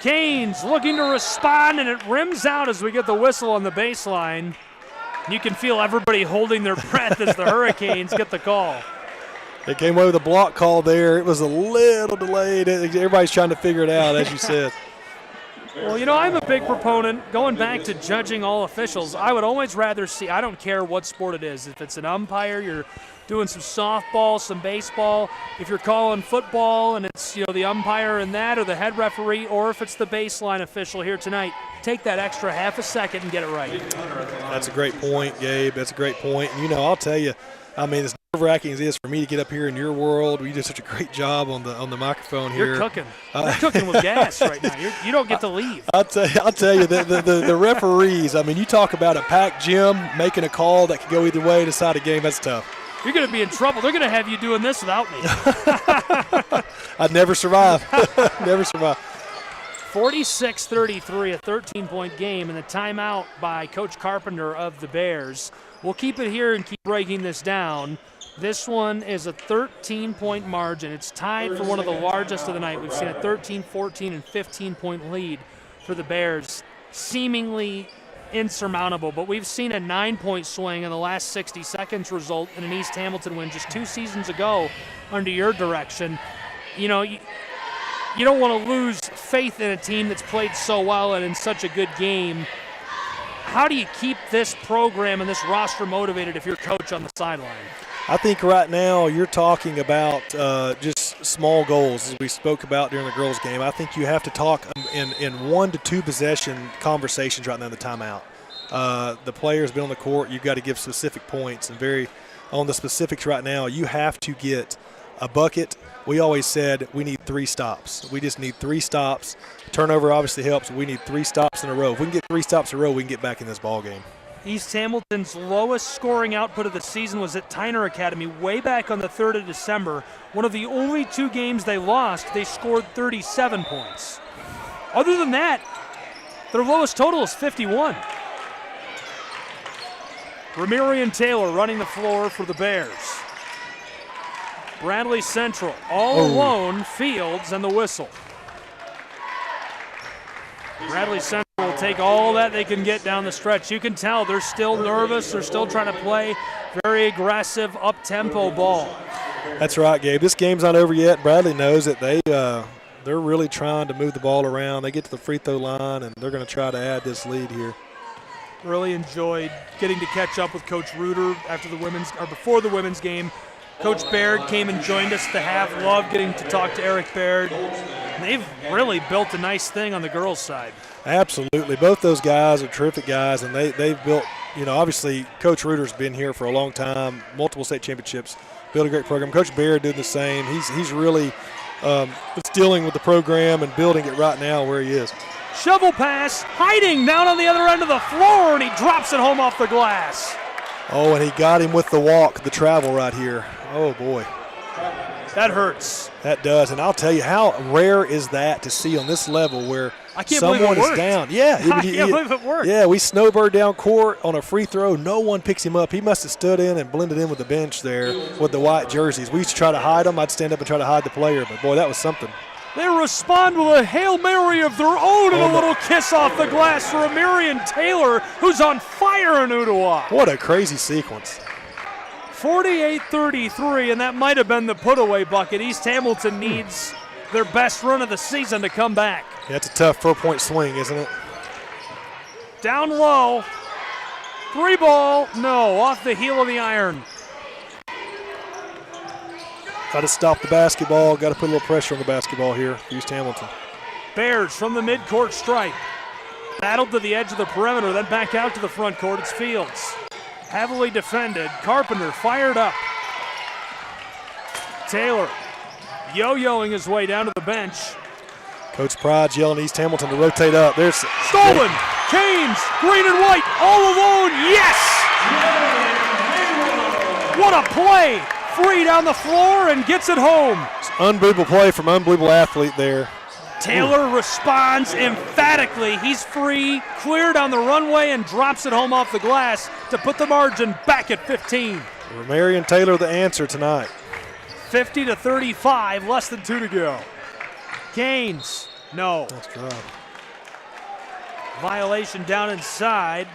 Canes looking to respond, and it rims out as we get the whistle on the baseline. You can feel everybody holding their breath as the Hurricanes get the call. It came away with a block call there. It was a little delayed. Everybody's trying to figure it out, as you said. Well, you know, I'm a big proponent, going back to judging all officials, I would always rather see, I don't care what sport it is. If it's an umpire, you're doing some softball, some baseball. If you're calling football and it's, you know, the umpire in that or the head referee, or if it's the baseline official here tonight, take that extra half a second and get it right. That's a great point, Gabe. That's a great point. And, you know, I'll tell you, I mean, as nerve-wracking as it is for me to get up here in your world, you did such a great job on the microphone here. You're cooking. You're cooking with gas right now. You don't get to leave. I'll tell you, the referees, I mean, you talk about a packed gym making a call that could go either way to decide a game, that's tough. You're going to be in trouble. They're going to have you doing this without me. I'd never survive. Never survive. 46-33, a 13-point game, and the timeout by Coach Carpenter of the Bears. We'll keep it here and keep breaking this down. This one is a 13-point margin. It's tied for one of the largest of the night. We've seen a 13, 14, and 15-point lead for the Bears. Seemingly insurmountable, but we've seen a 9-point swing in the last 60 seconds result in an East Hamilton win just 2 seasons ago under your direction. You know, you don't want to lose faith in a team that's played so well and in such a good game. How do you keep this program and this roster motivated if you're coach on the sideline? I think right now you're talking about just small goals, as we spoke about during the girls' game. I think you have to talk in 1 to 2 possession conversations right now in the timeout. The player's been on the court. You've got to give specific points. And on the specifics right now, you have to get a bucket. We always said we need 3 stops. We just need 3 stops. Turnover obviously helps. We need 3 stops in a row. If we can get 3 stops in a row, we can get back in this ball game. East Hamilton's lowest scoring output of the season was at Tyner Academy way back on the 3rd of December. One of the only 2 games they lost, they scored 37 points. Other than that, their lowest total is 51. Ramirian Taylor running the floor for the Bears. Bradley Central all alone, Fields and the whistle. Bradley Central will take all that they can get down the stretch. You can tell they're still nervous. They're still trying to play very aggressive, up-tempo ball. That's right, Gabe. This game's not over yet. Bradley knows that they're really trying to move the ball around. They get to the free throw line, and they're going to try to add this lead here. Really enjoyed getting to catch up with Coach Reuter before the women's game. Coach Baird came and joined us at the half. Loved getting to talk to Eric Baird. And they've really built a nice thing on the girls' side. Absolutely. Both those guys are terrific guys, and they've built, you know, obviously Coach Reuter's been here for a long time, multiple state championships, built a great program. Coach Baird did the same. He's really dealing with the program and building it right now where he is. Shovel pass, hiding down on the other end of the floor, and he drops it home off the glass. Oh, and he got him with the walk, the travel right here. Oh, boy. That hurts. That does, and I'll tell you, how rare is that to see on this level where someone is down. Yeah, I can't believe it worked. Yeah, we snowbird down court on a free throw. No one picks him up. He must have stood in and blended in with the bench there with the white jerseys. We used to try to hide them. I'd stand up and try to hide the player, but boy, that was something. They respond with a Hail Mary of their own and a little kiss off the glass for Amirian Taylor, who's on fire in Ottawa. What a crazy sequence. 48-33, and that might have been the put-away bucket. East Hamilton needs their best run of the season to come back. Yeah, it's a tough 4-point swing, isn't it? Down low. 3-ball, no, off the heel of the iron. Got to stop the basketball. Got to put a little pressure on the basketball here for East Hamilton. Bears from the midcourt stripe. Battled to the edge of the perimeter, then back out to the front court. It's Fields. Heavily defended. Carpenter fired up. Taylor yo-yoing his way down to the bench. Coach Pride's yelling East Hamilton to rotate up. There's stolen. Canes, green and white, all alone. Yes! What a play! Free down the floor and gets it home. It's unbelievable play from an unbelievable athlete there. Taylor responds emphatically. He's free, clear down the runway, and drops it home off the glass to put the margin back at 15. Amirian Taylor the answer tonight. 50-35, less than 2 to go. Canes, no. That's right. Violation down inside.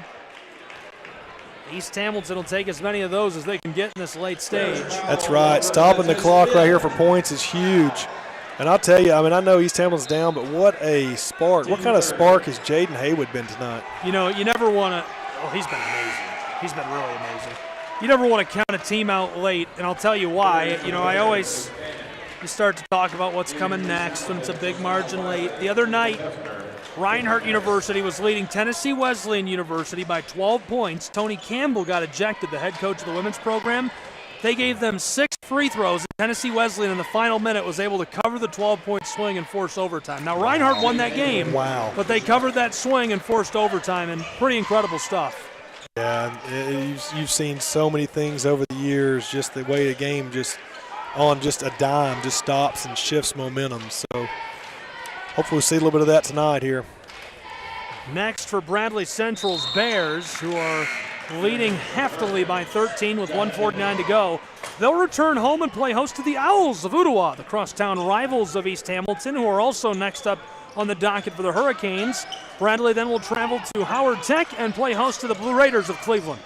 East Hamilton will take as many of those as they can get in this late stage. That's right. Stopping the clock right here for points is huge. And I'll tell you, I mean, I know East Hamilton's down, but what a spark. What kind of spark has Jaden Haywood been tonight? You know, you never want to – oh, he's been amazing. He's been really amazing. You never want to count a team out late, and I'll tell you why. You know, you start to talk about what's coming next when it's a big margin late. The other night, Reinhardt University was leading Tennessee Wesleyan University by 12 points. Tony Campbell got ejected, the head coach of the women's program. They gave them 6 free throws, and Tennessee Wesleyan in the final minute was able to cover the 12-point swing and force overtime. Now, Reinhardt won that game, wow, but they covered that swing and forced overtime, and pretty incredible stuff. Yeah, you've seen so many things over the years, just the way the game just on just a dime just stops and shifts momentum. So hopefully we'll see a little bit of that tonight here. Next for Bradley Central's Bears, who are leading heftily by 13 with 1:49 to go. They'll return home and play host to the Owls of Ottawa, the crosstown rivals of East Hamilton, who are also next up on the docket for the Hurricanes. Bradley then will travel to Howard Tech and play host to the Blue Raiders of Cleveland.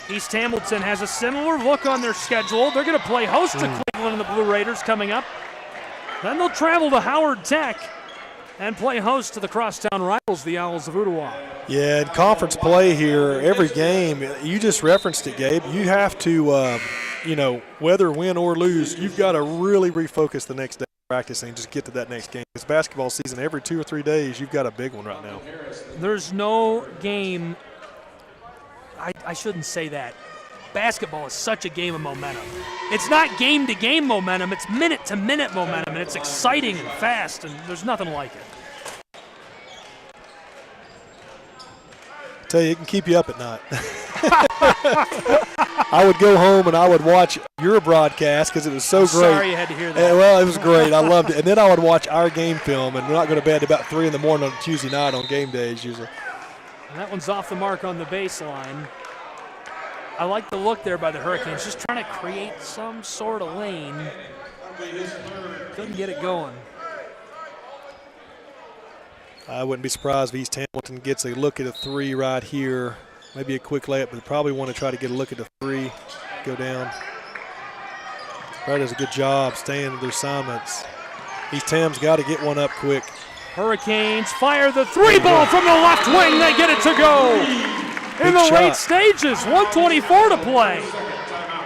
East Hamilton has a similar look on their schedule. They're going to play host to Cleveland and the Blue Raiders coming up. Then they'll travel to Howard Tech and play host to the crosstown rivals, the Owls of Ottawa. Yeah, in conference play here, every game, you just referenced it, Gabe. You have to, whether win or lose, you've got to really refocus the next day practicing, just get to that next game. It's basketball season. Every 2 or 3 days, you've got a big one right now. There's no game. I shouldn't say that. Basketball is such a game of momentum. It's not game-to-game momentum. It's minute-to-minute momentum, and it's exciting and fast, and there's nothing like it. I tell you, it can keep you up at night. I would go home and I would watch your broadcast because it was so great. Sorry you had to hear that. Well, it was great. I loved it. And then I would watch our game film, and we're not going to bed about 3 in the morning on Tuesday night on game days usually. And that one's off the mark on the baseline. I like the look there by the Hurricanes, just trying to create some sort of lane. Couldn't get it going. I wouldn't be surprised if East Hamilton gets a look at a 3 right here. Maybe a quick layup, but probably want to try to get a look at the 3, go down. Brad does a good job staying in their assignments. East Ham's got to get one up quick. Hurricanes fire the 3-ball from the left wing. They get it to go. In the late stages, 1:24 to play.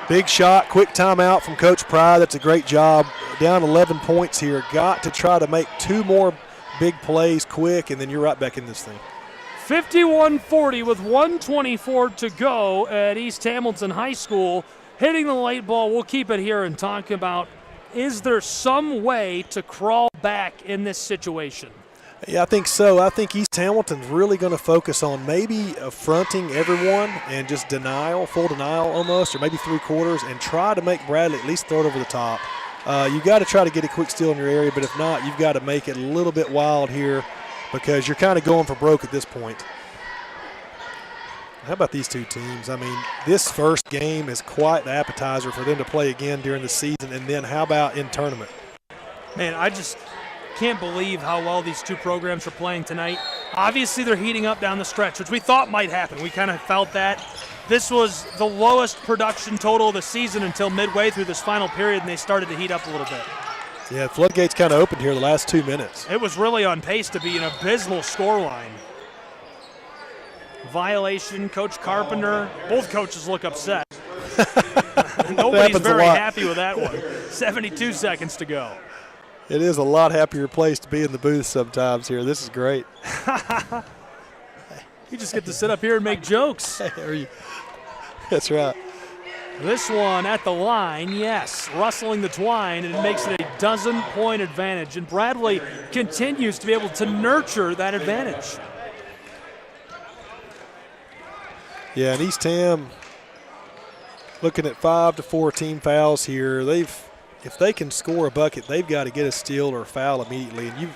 Big shot, quick timeout from Coach Pride. That's a great job. Down 11 points here. Got to try to make 2 more big plays quick, and then you're right back in this thing. 51-40 with 1:24 to go at East Hamilton High School. Hitting the late ball, we'll keep it here and talk about, is there some way to crawl back in this situation? Yeah, I think so. I think East Hamilton's really going to focus on maybe affronting everyone and just denial, full denial almost, or maybe three-quarters, and try to make Bradley at least throw it over the top. You got to try to get a quick steal in your area, but if not, you've got to make it a little bit wild here because you're kind of going for broke at this point. How about these two teams? I mean, this first game is quite the appetizer for them to play again during the season, and then how about in tournament? Man, I just can't believe how well these two programs are playing tonight. Obviously, they're heating up down the stretch, which we thought might happen. We kind of felt that. This was the lowest production total of the season until midway through this final period, and they started to heat up a little bit. Yeah, floodgates kind of opened here the last 2 minutes. It was really on pace to be an abysmal scoreline. Violation, Coach Carpenter. Both coaches look upset. Nobody's very happy with that one. 72 seconds to go. It is a lot happier place to be in the booth sometimes here. This is great. You just get to sit up here and make jokes. That's right. This one at the line, yes, rustling the twine, and it makes it a 12-point advantage. And Bradley continues to be able to nurture that advantage. Yeah, and East Ham looking at 5 to 4 team fouls here. If they can score a bucket, they've got to get a steal or a foul immediately. And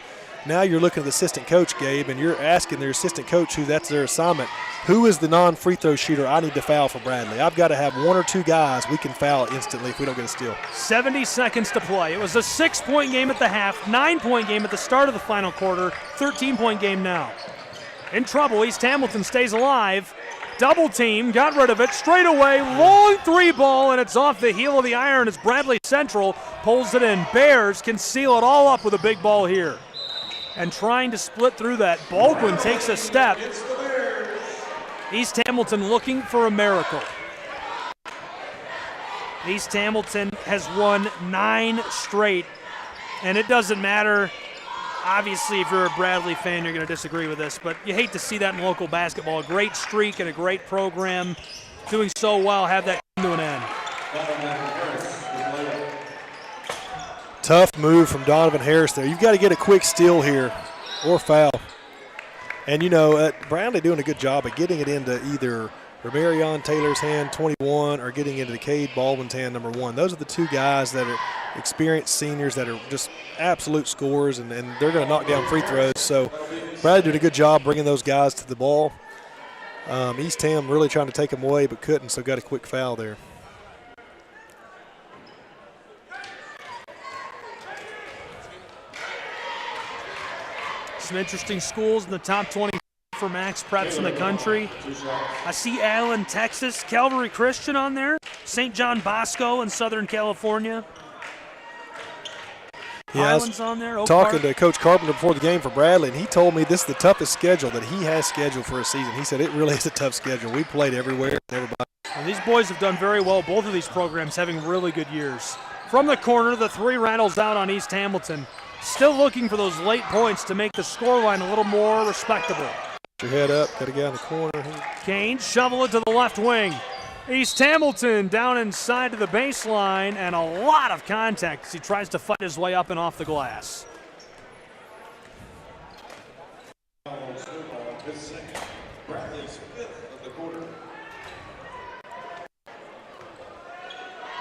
now you're looking at the assistant coach, Gabe, and you're asking their assistant coach who that's their assignment, who is the non-free throw shooter I need to foul for Bradley? I've got to have 1 or 2 guys we can foul instantly if we don't get a steal. 70 seconds to play. It was a 6-point game at the half, 9-point game at the start of the final quarter, 13-point game now. In trouble, East Hamilton stays alive. Double team, got rid of it, straight away, long 3-ball, and it's off the heel of the iron as Bradley Central pulls it in. Bears can seal it all up with a big ball here. And trying to split through that, Baldwin takes a step. East Hamilton looking for a miracle. East Hamilton has won 9 straight, and it doesn't matter. Obviously, if you're a Bradley fan, you're going to disagree with this, but you hate to see that in local basketball. A great streak and a great program doing so well, have that come to an end. Tough move from Donovan Harris there. You've got to get a quick steal here or foul. And, Bradley doing a good job of getting it into either Romarion Taylor's hand, 21, or getting into Cade Baldwin's hand, number 1. Those are the 2 guys that are experienced seniors that are just absolute scorers, and they're going to knock down free throws. So Bradley did a good job bringing those guys to the ball. East Ham really trying to take them away but couldn't, so got a quick foul there. Some interesting schools in the top 20 for max preps in the country. I see Allen, Texas, Calvary Christian on there, St. John Bosco in Southern California. Yeah, Highlands on there. Talking to Coach Carpenter before the game for Bradley, and he told me this is the toughest schedule that he has scheduled for a season. He said it really is a tough schedule. We played everywhere and everybody. And these boys have done very well, both of these programs having really good years. From the corner, the 3 rattles out on East Hamilton. Still looking for those late points to make the scoreline a little more respectable. Your head up, got a guy in the corner. Kane shovel it to the left wing. East Hamilton down inside to the baseline, and a lot of contact as he tries to fight his way up and off the glass.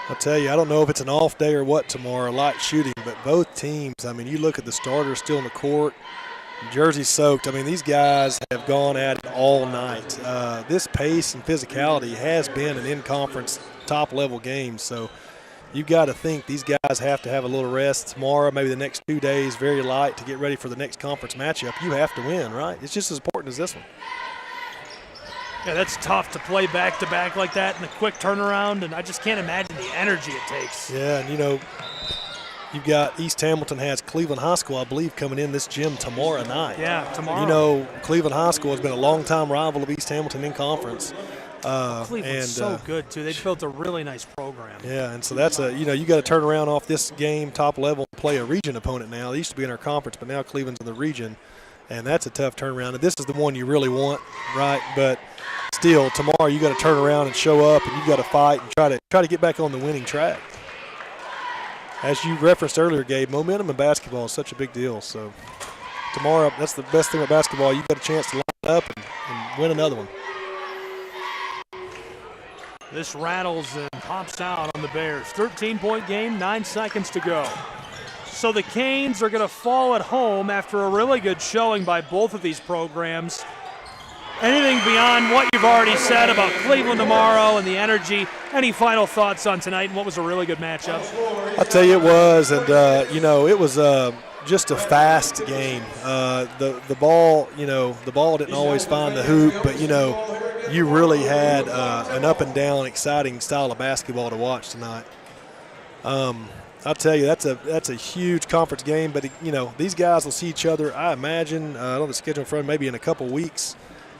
I'll tell you, I don't know if it's an off day or what tomorrow, light shooting, but both teams, I mean, you look at the starters still in the court, jersey soaked. I mean, these guys have gone at it all night. This pace and physicality has been an in-conference top-level game, so you've got to think these guys have to have a little rest tomorrow, maybe the next 2 days, very light to get ready for the next conference matchup. You have to win, right? It's just as important as this one. Yeah, that's tough to play back-to-back like that in a quick turnaround, and I just can't imagine the energy it takes. Yeah, and you've got East Hamilton has Cleveland High School, I believe, coming in this gym tomorrow night. Yeah, tomorrow. Cleveland High School has been a long-time rival of East Hamilton in conference. Cleveland's so good, too. They've built a really nice program. Yeah, and so that's you got to turn around off this game, top level, and play a region opponent now. They used to be in our conference, but now Cleveland's in the region, and that's a tough turnaround. And this is the one you really want, right? But still, tomorrow you got to turn around and show up, and you got to fight and try to get back on the winning track. As you referenced earlier, Gabe, momentum in basketball is such a big deal. So tomorrow, that's the best thing with basketball. You've got a chance to line up and win another one. This rattles and pops out on the Bears. 13-point game, 9 seconds to go. So the Canes are going to fall at home after a really good showing by both of these programs. Anything beyond what you've already said about Cleveland tomorrow and the energy? Any final thoughts on tonight and what was a really good matchup? I'll tell you it was, and it was just a fast game. The ball, the ball didn't always find the hoop, but you really had an up and down, exciting style of basketball to watch tonight. I'll tell you, that's a huge conference game, but these guys will see each other. I imagine on the schedule in front, maybe in a couple weeks.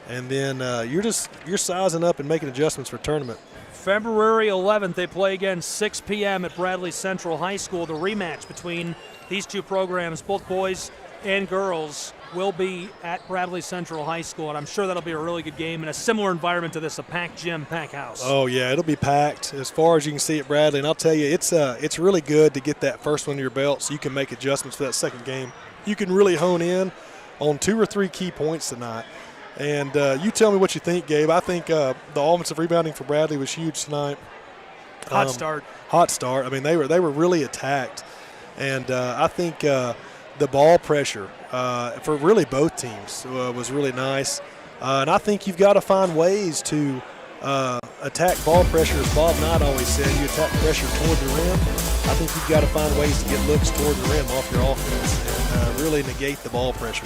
And then you're sizing up and making adjustments for tournament. February 11th, they play again 6 p.m. at Bradley Central High School. The rematch between these two programs, both boys and girls, will be at Bradley Central High School, and I'm sure that'll be a really good game in a similar environment to this, a packed gym, packed house. Oh, yeah, it'll be packed as far as you can see at Bradley. And I'll tell you, it's really good to get that first one to your belt so you can make adjustments for that second game. You can really hone in on 2 or 3 key points tonight. And you tell me what you think, Gabe. I think the offensive rebounding for Bradley was huge tonight. Hot start. I mean, they were really attacked, and I think the ball pressure for really both teams was really nice. And I think you've got to find ways to attack ball pressure, as Bob Knight always said. You attack pressure toward the rim. I think you've got to find ways to get looks toward the rim off your offense and really negate the ball pressure.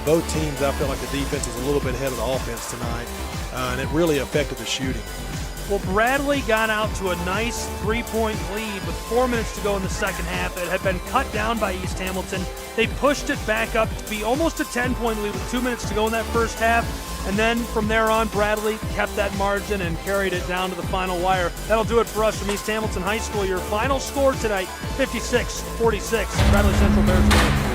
Both teams, I felt like the defense was a little bit ahead of the offense tonight, and it really affected the shooting. Well, Bradley got out to a nice 3-point lead with 4 minutes to go in the second half. It had been cut down by East Hamilton. They pushed it back up to be almost a 10-point lead with 2 minutes to go in that first half. And then from there on, Bradley kept that margin and carried it down to the final wire. That'll do it for us from East Hamilton High School. Your final score tonight, 56-46. Bradley Central Bears.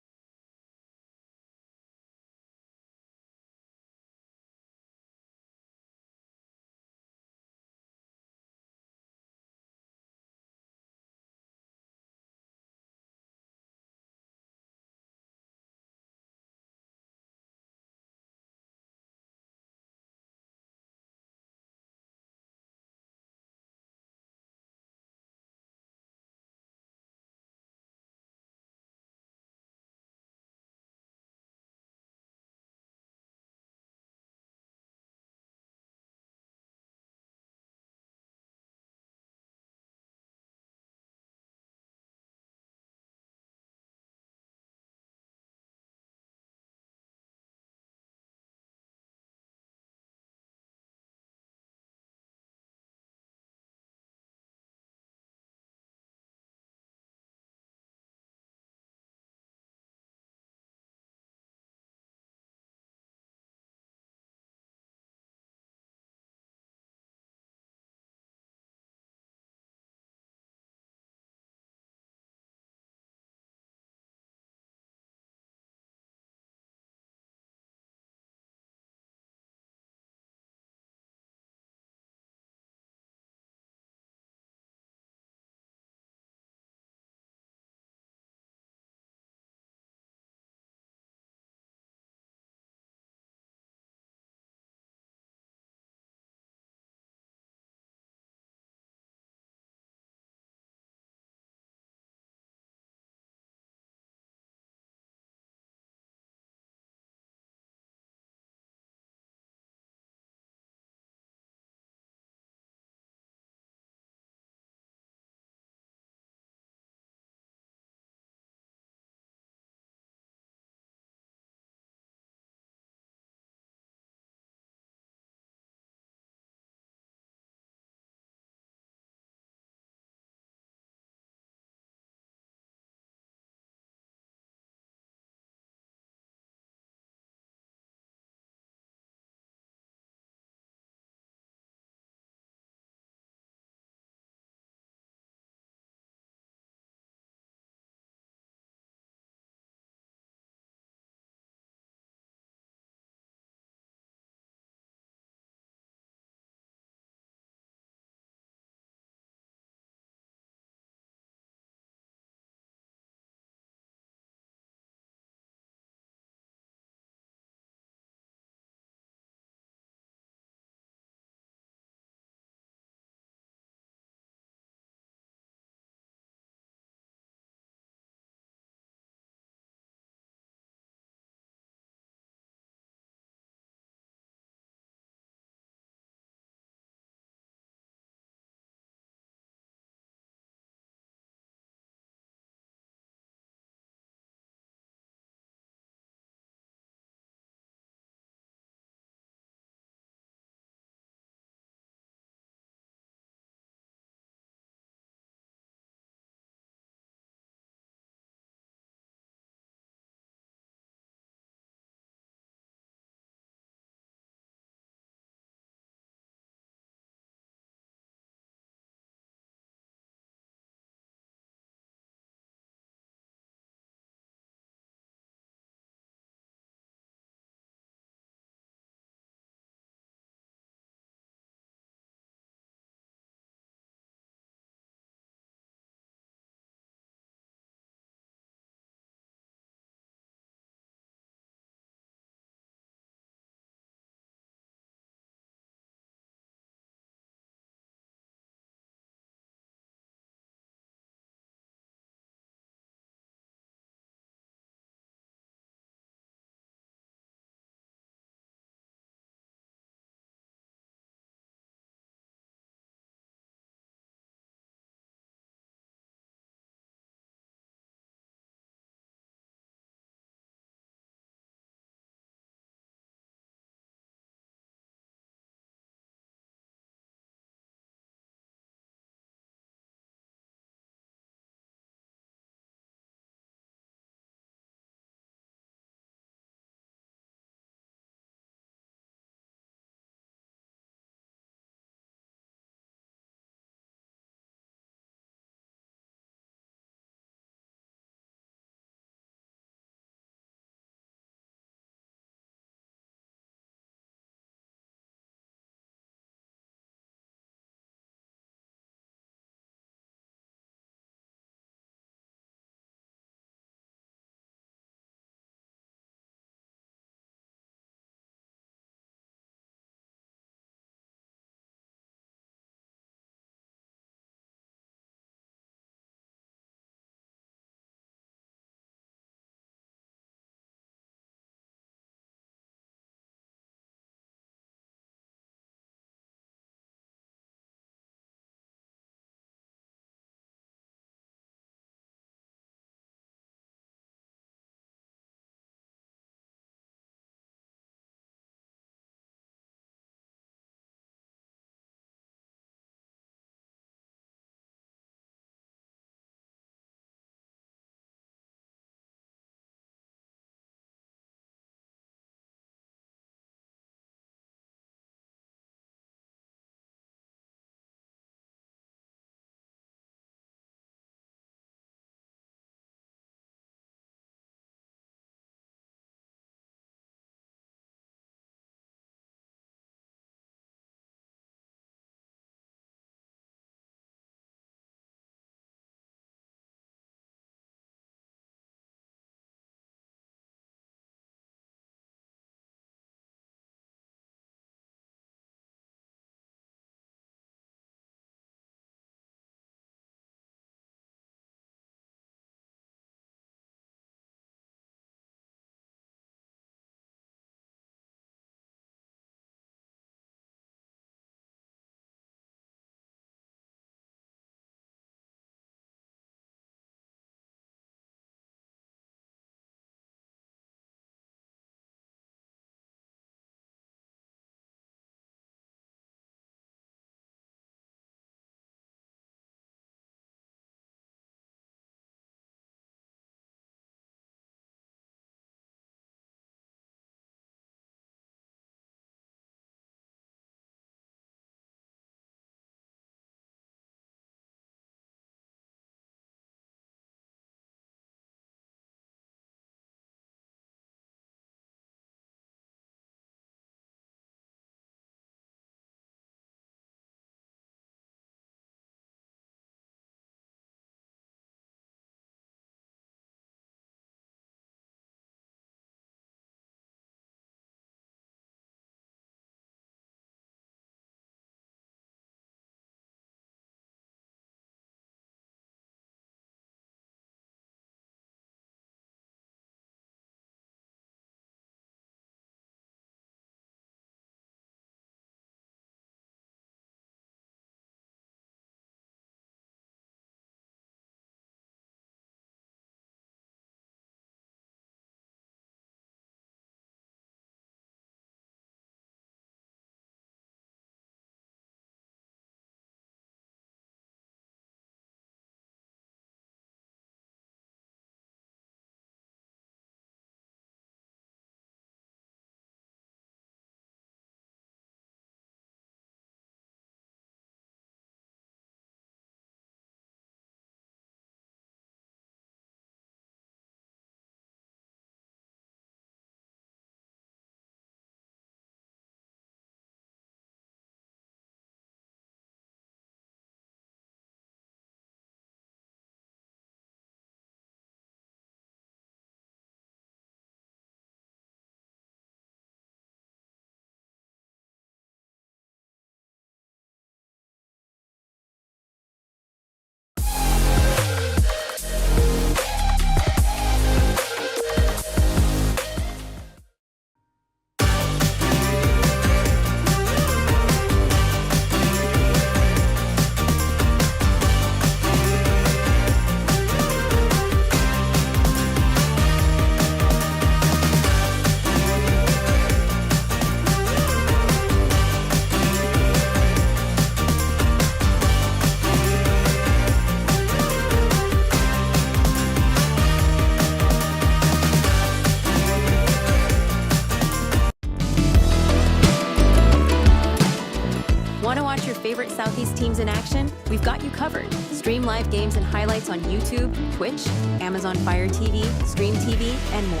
We've got you covered. Stream live games and highlights on YouTube, Twitch, Amazon Fire TV, Stream TV, and more.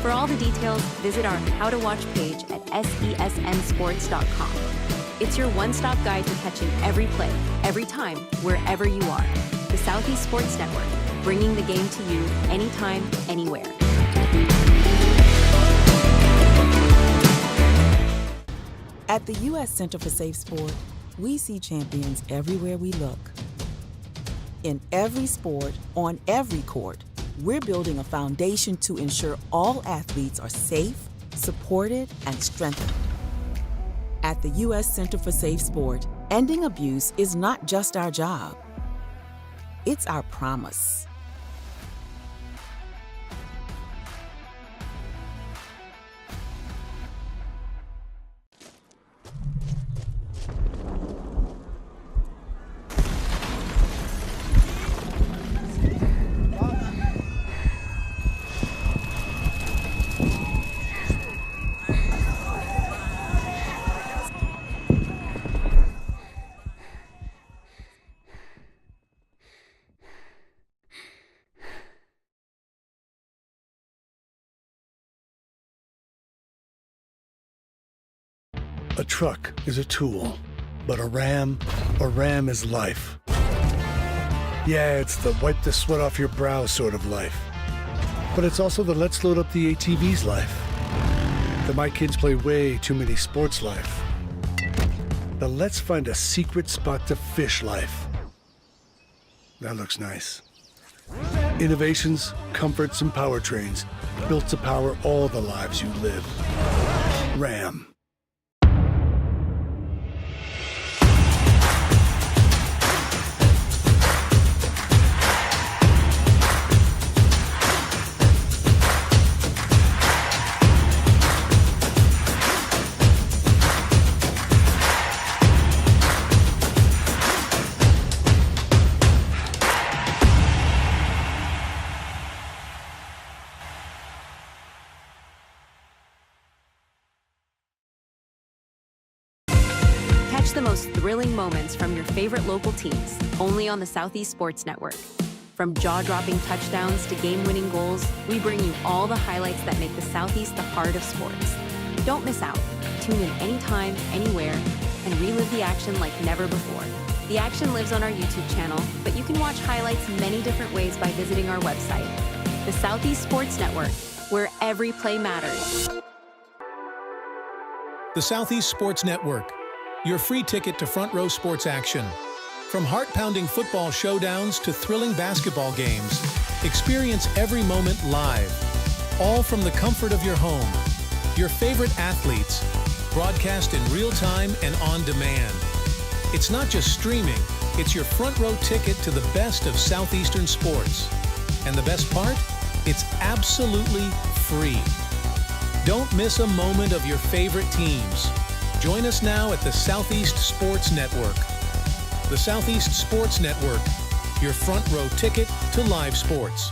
For all the details, visit our How to Watch page at sesnsports.com. It's your one-stop guide to catching every play, every time, wherever you are. The Southeast Sports Network, bringing the game to you anytime, anywhere. At the U.S. Center for Safe Sport, we see champions everywhere we look. In every sport, on every court, we're building a foundation to ensure all athletes are safe, supported, and strengthened. At the U.S. Center for Safe Sport, ending abuse is not just our job. It's our promise. A truck is a tool, but a ram is life. Yeah, it's the wipe the sweat off your brow sort of life. But it's also the let's load up the ATV's life. The my kids play way too many sports life. The let's find a secret spot to fish life. That looks nice. Innovations, comforts, and powertrains built to power all the lives you live. Ram. Catch the most thrilling moments from your favorite local teams, only on the Southeast Sports Network. From jaw-dropping touchdowns to game-winning goals, we bring you all the highlights that make the Southeast the heart of sports. Don't miss out. Tune in anytime, anywhere, and relive the action like never before. The action lives on our YouTube channel, but you can watch highlights many different ways by visiting our website. The Southeast Sports Network, where every play matters. The Southeast Sports Network, your free ticket to front row sports action. From heart-pounding football showdowns to thrilling basketball games, experience every moment live, all from the comfort of your home. Your favorite athletes, broadcast in real time and on demand. It's not just streaming, it's your front row ticket to the best of Southeastern sports. And the best part? It's absolutely free. Don't miss a moment of your favorite teams. Join us now at the Southeast Sports Network. The Southeast Sports Network, your front row ticket to live sports.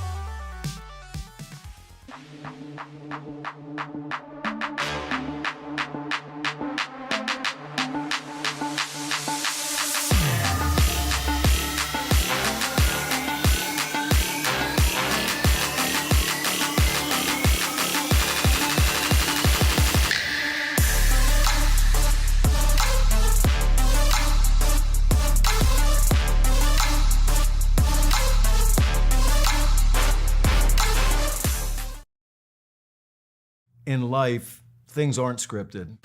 In life, things aren't scripted.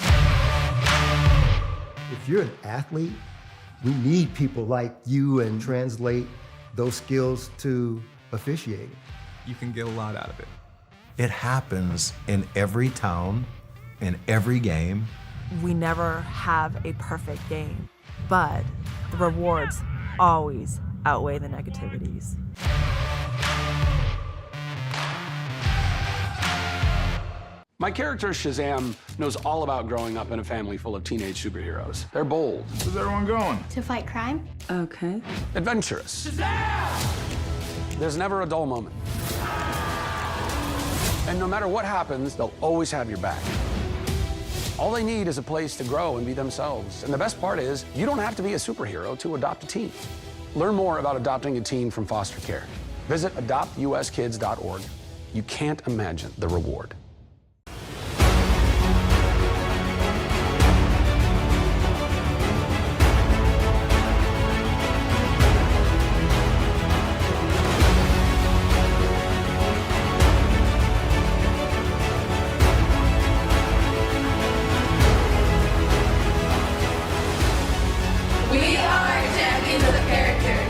If you're an athlete, we need people like you and translate those skills to officiating. You can get a lot out of it. It happens in every town, in every game. We never have a perfect game, but the rewards always outweigh the negativities. My character, Shazam, knows all about growing up in a family full of teenage superheroes. They're bold. Where's everyone going? To fight crime. Okay. Adventurous. Shazam! There's never a dull moment. And no matter what happens, they'll always have your back. All they need is a place to grow and be themselves. And the best part is, you don't have to be a superhero to adopt a teen. Learn more about adopting a teen from foster care. Visit adoptuskids.org. You can't imagine the reward. We are champions of the character.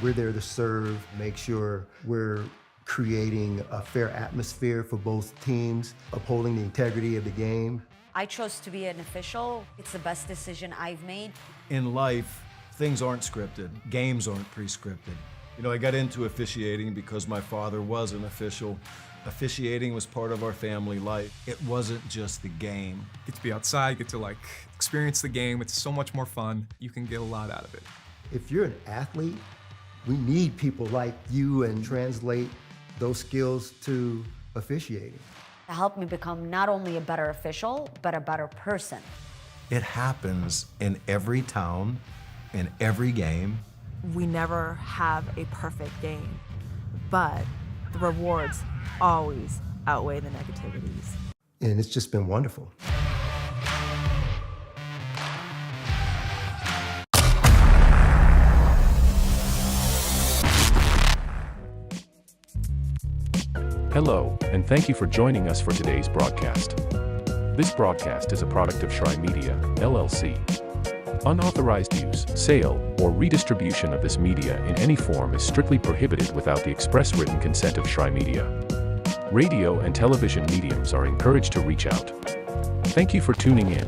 We're there to serve, make sure we're creating a fair atmosphere for both teams, upholding the integrity of the game. I chose to be an official. It's the best decision I've made. In life, things aren't scripted. Games aren't pre-scripted. You know, I got into officiating because my father was an official. Officiating was part of our family life. It wasn't just the game. Get to be outside, get to experience the game. It's so much more fun. You can get a lot out of it. If you're an athlete, we need people like you and translate those skills to officiating. To help me become not only a better official, but a better person. It happens in every town, in every game. We never have a perfect game, but the rewards always outweigh the negativities. And it's just been wonderful. Hello, and thank you for joining us for today's broadcast. This broadcast is a product of Shry Media, LLC. Unauthorized use, sale, or redistribution of this media in any form is strictly prohibited without the express written consent of Shry Media. Radio and television mediums are encouraged to reach out. Thank you for tuning in.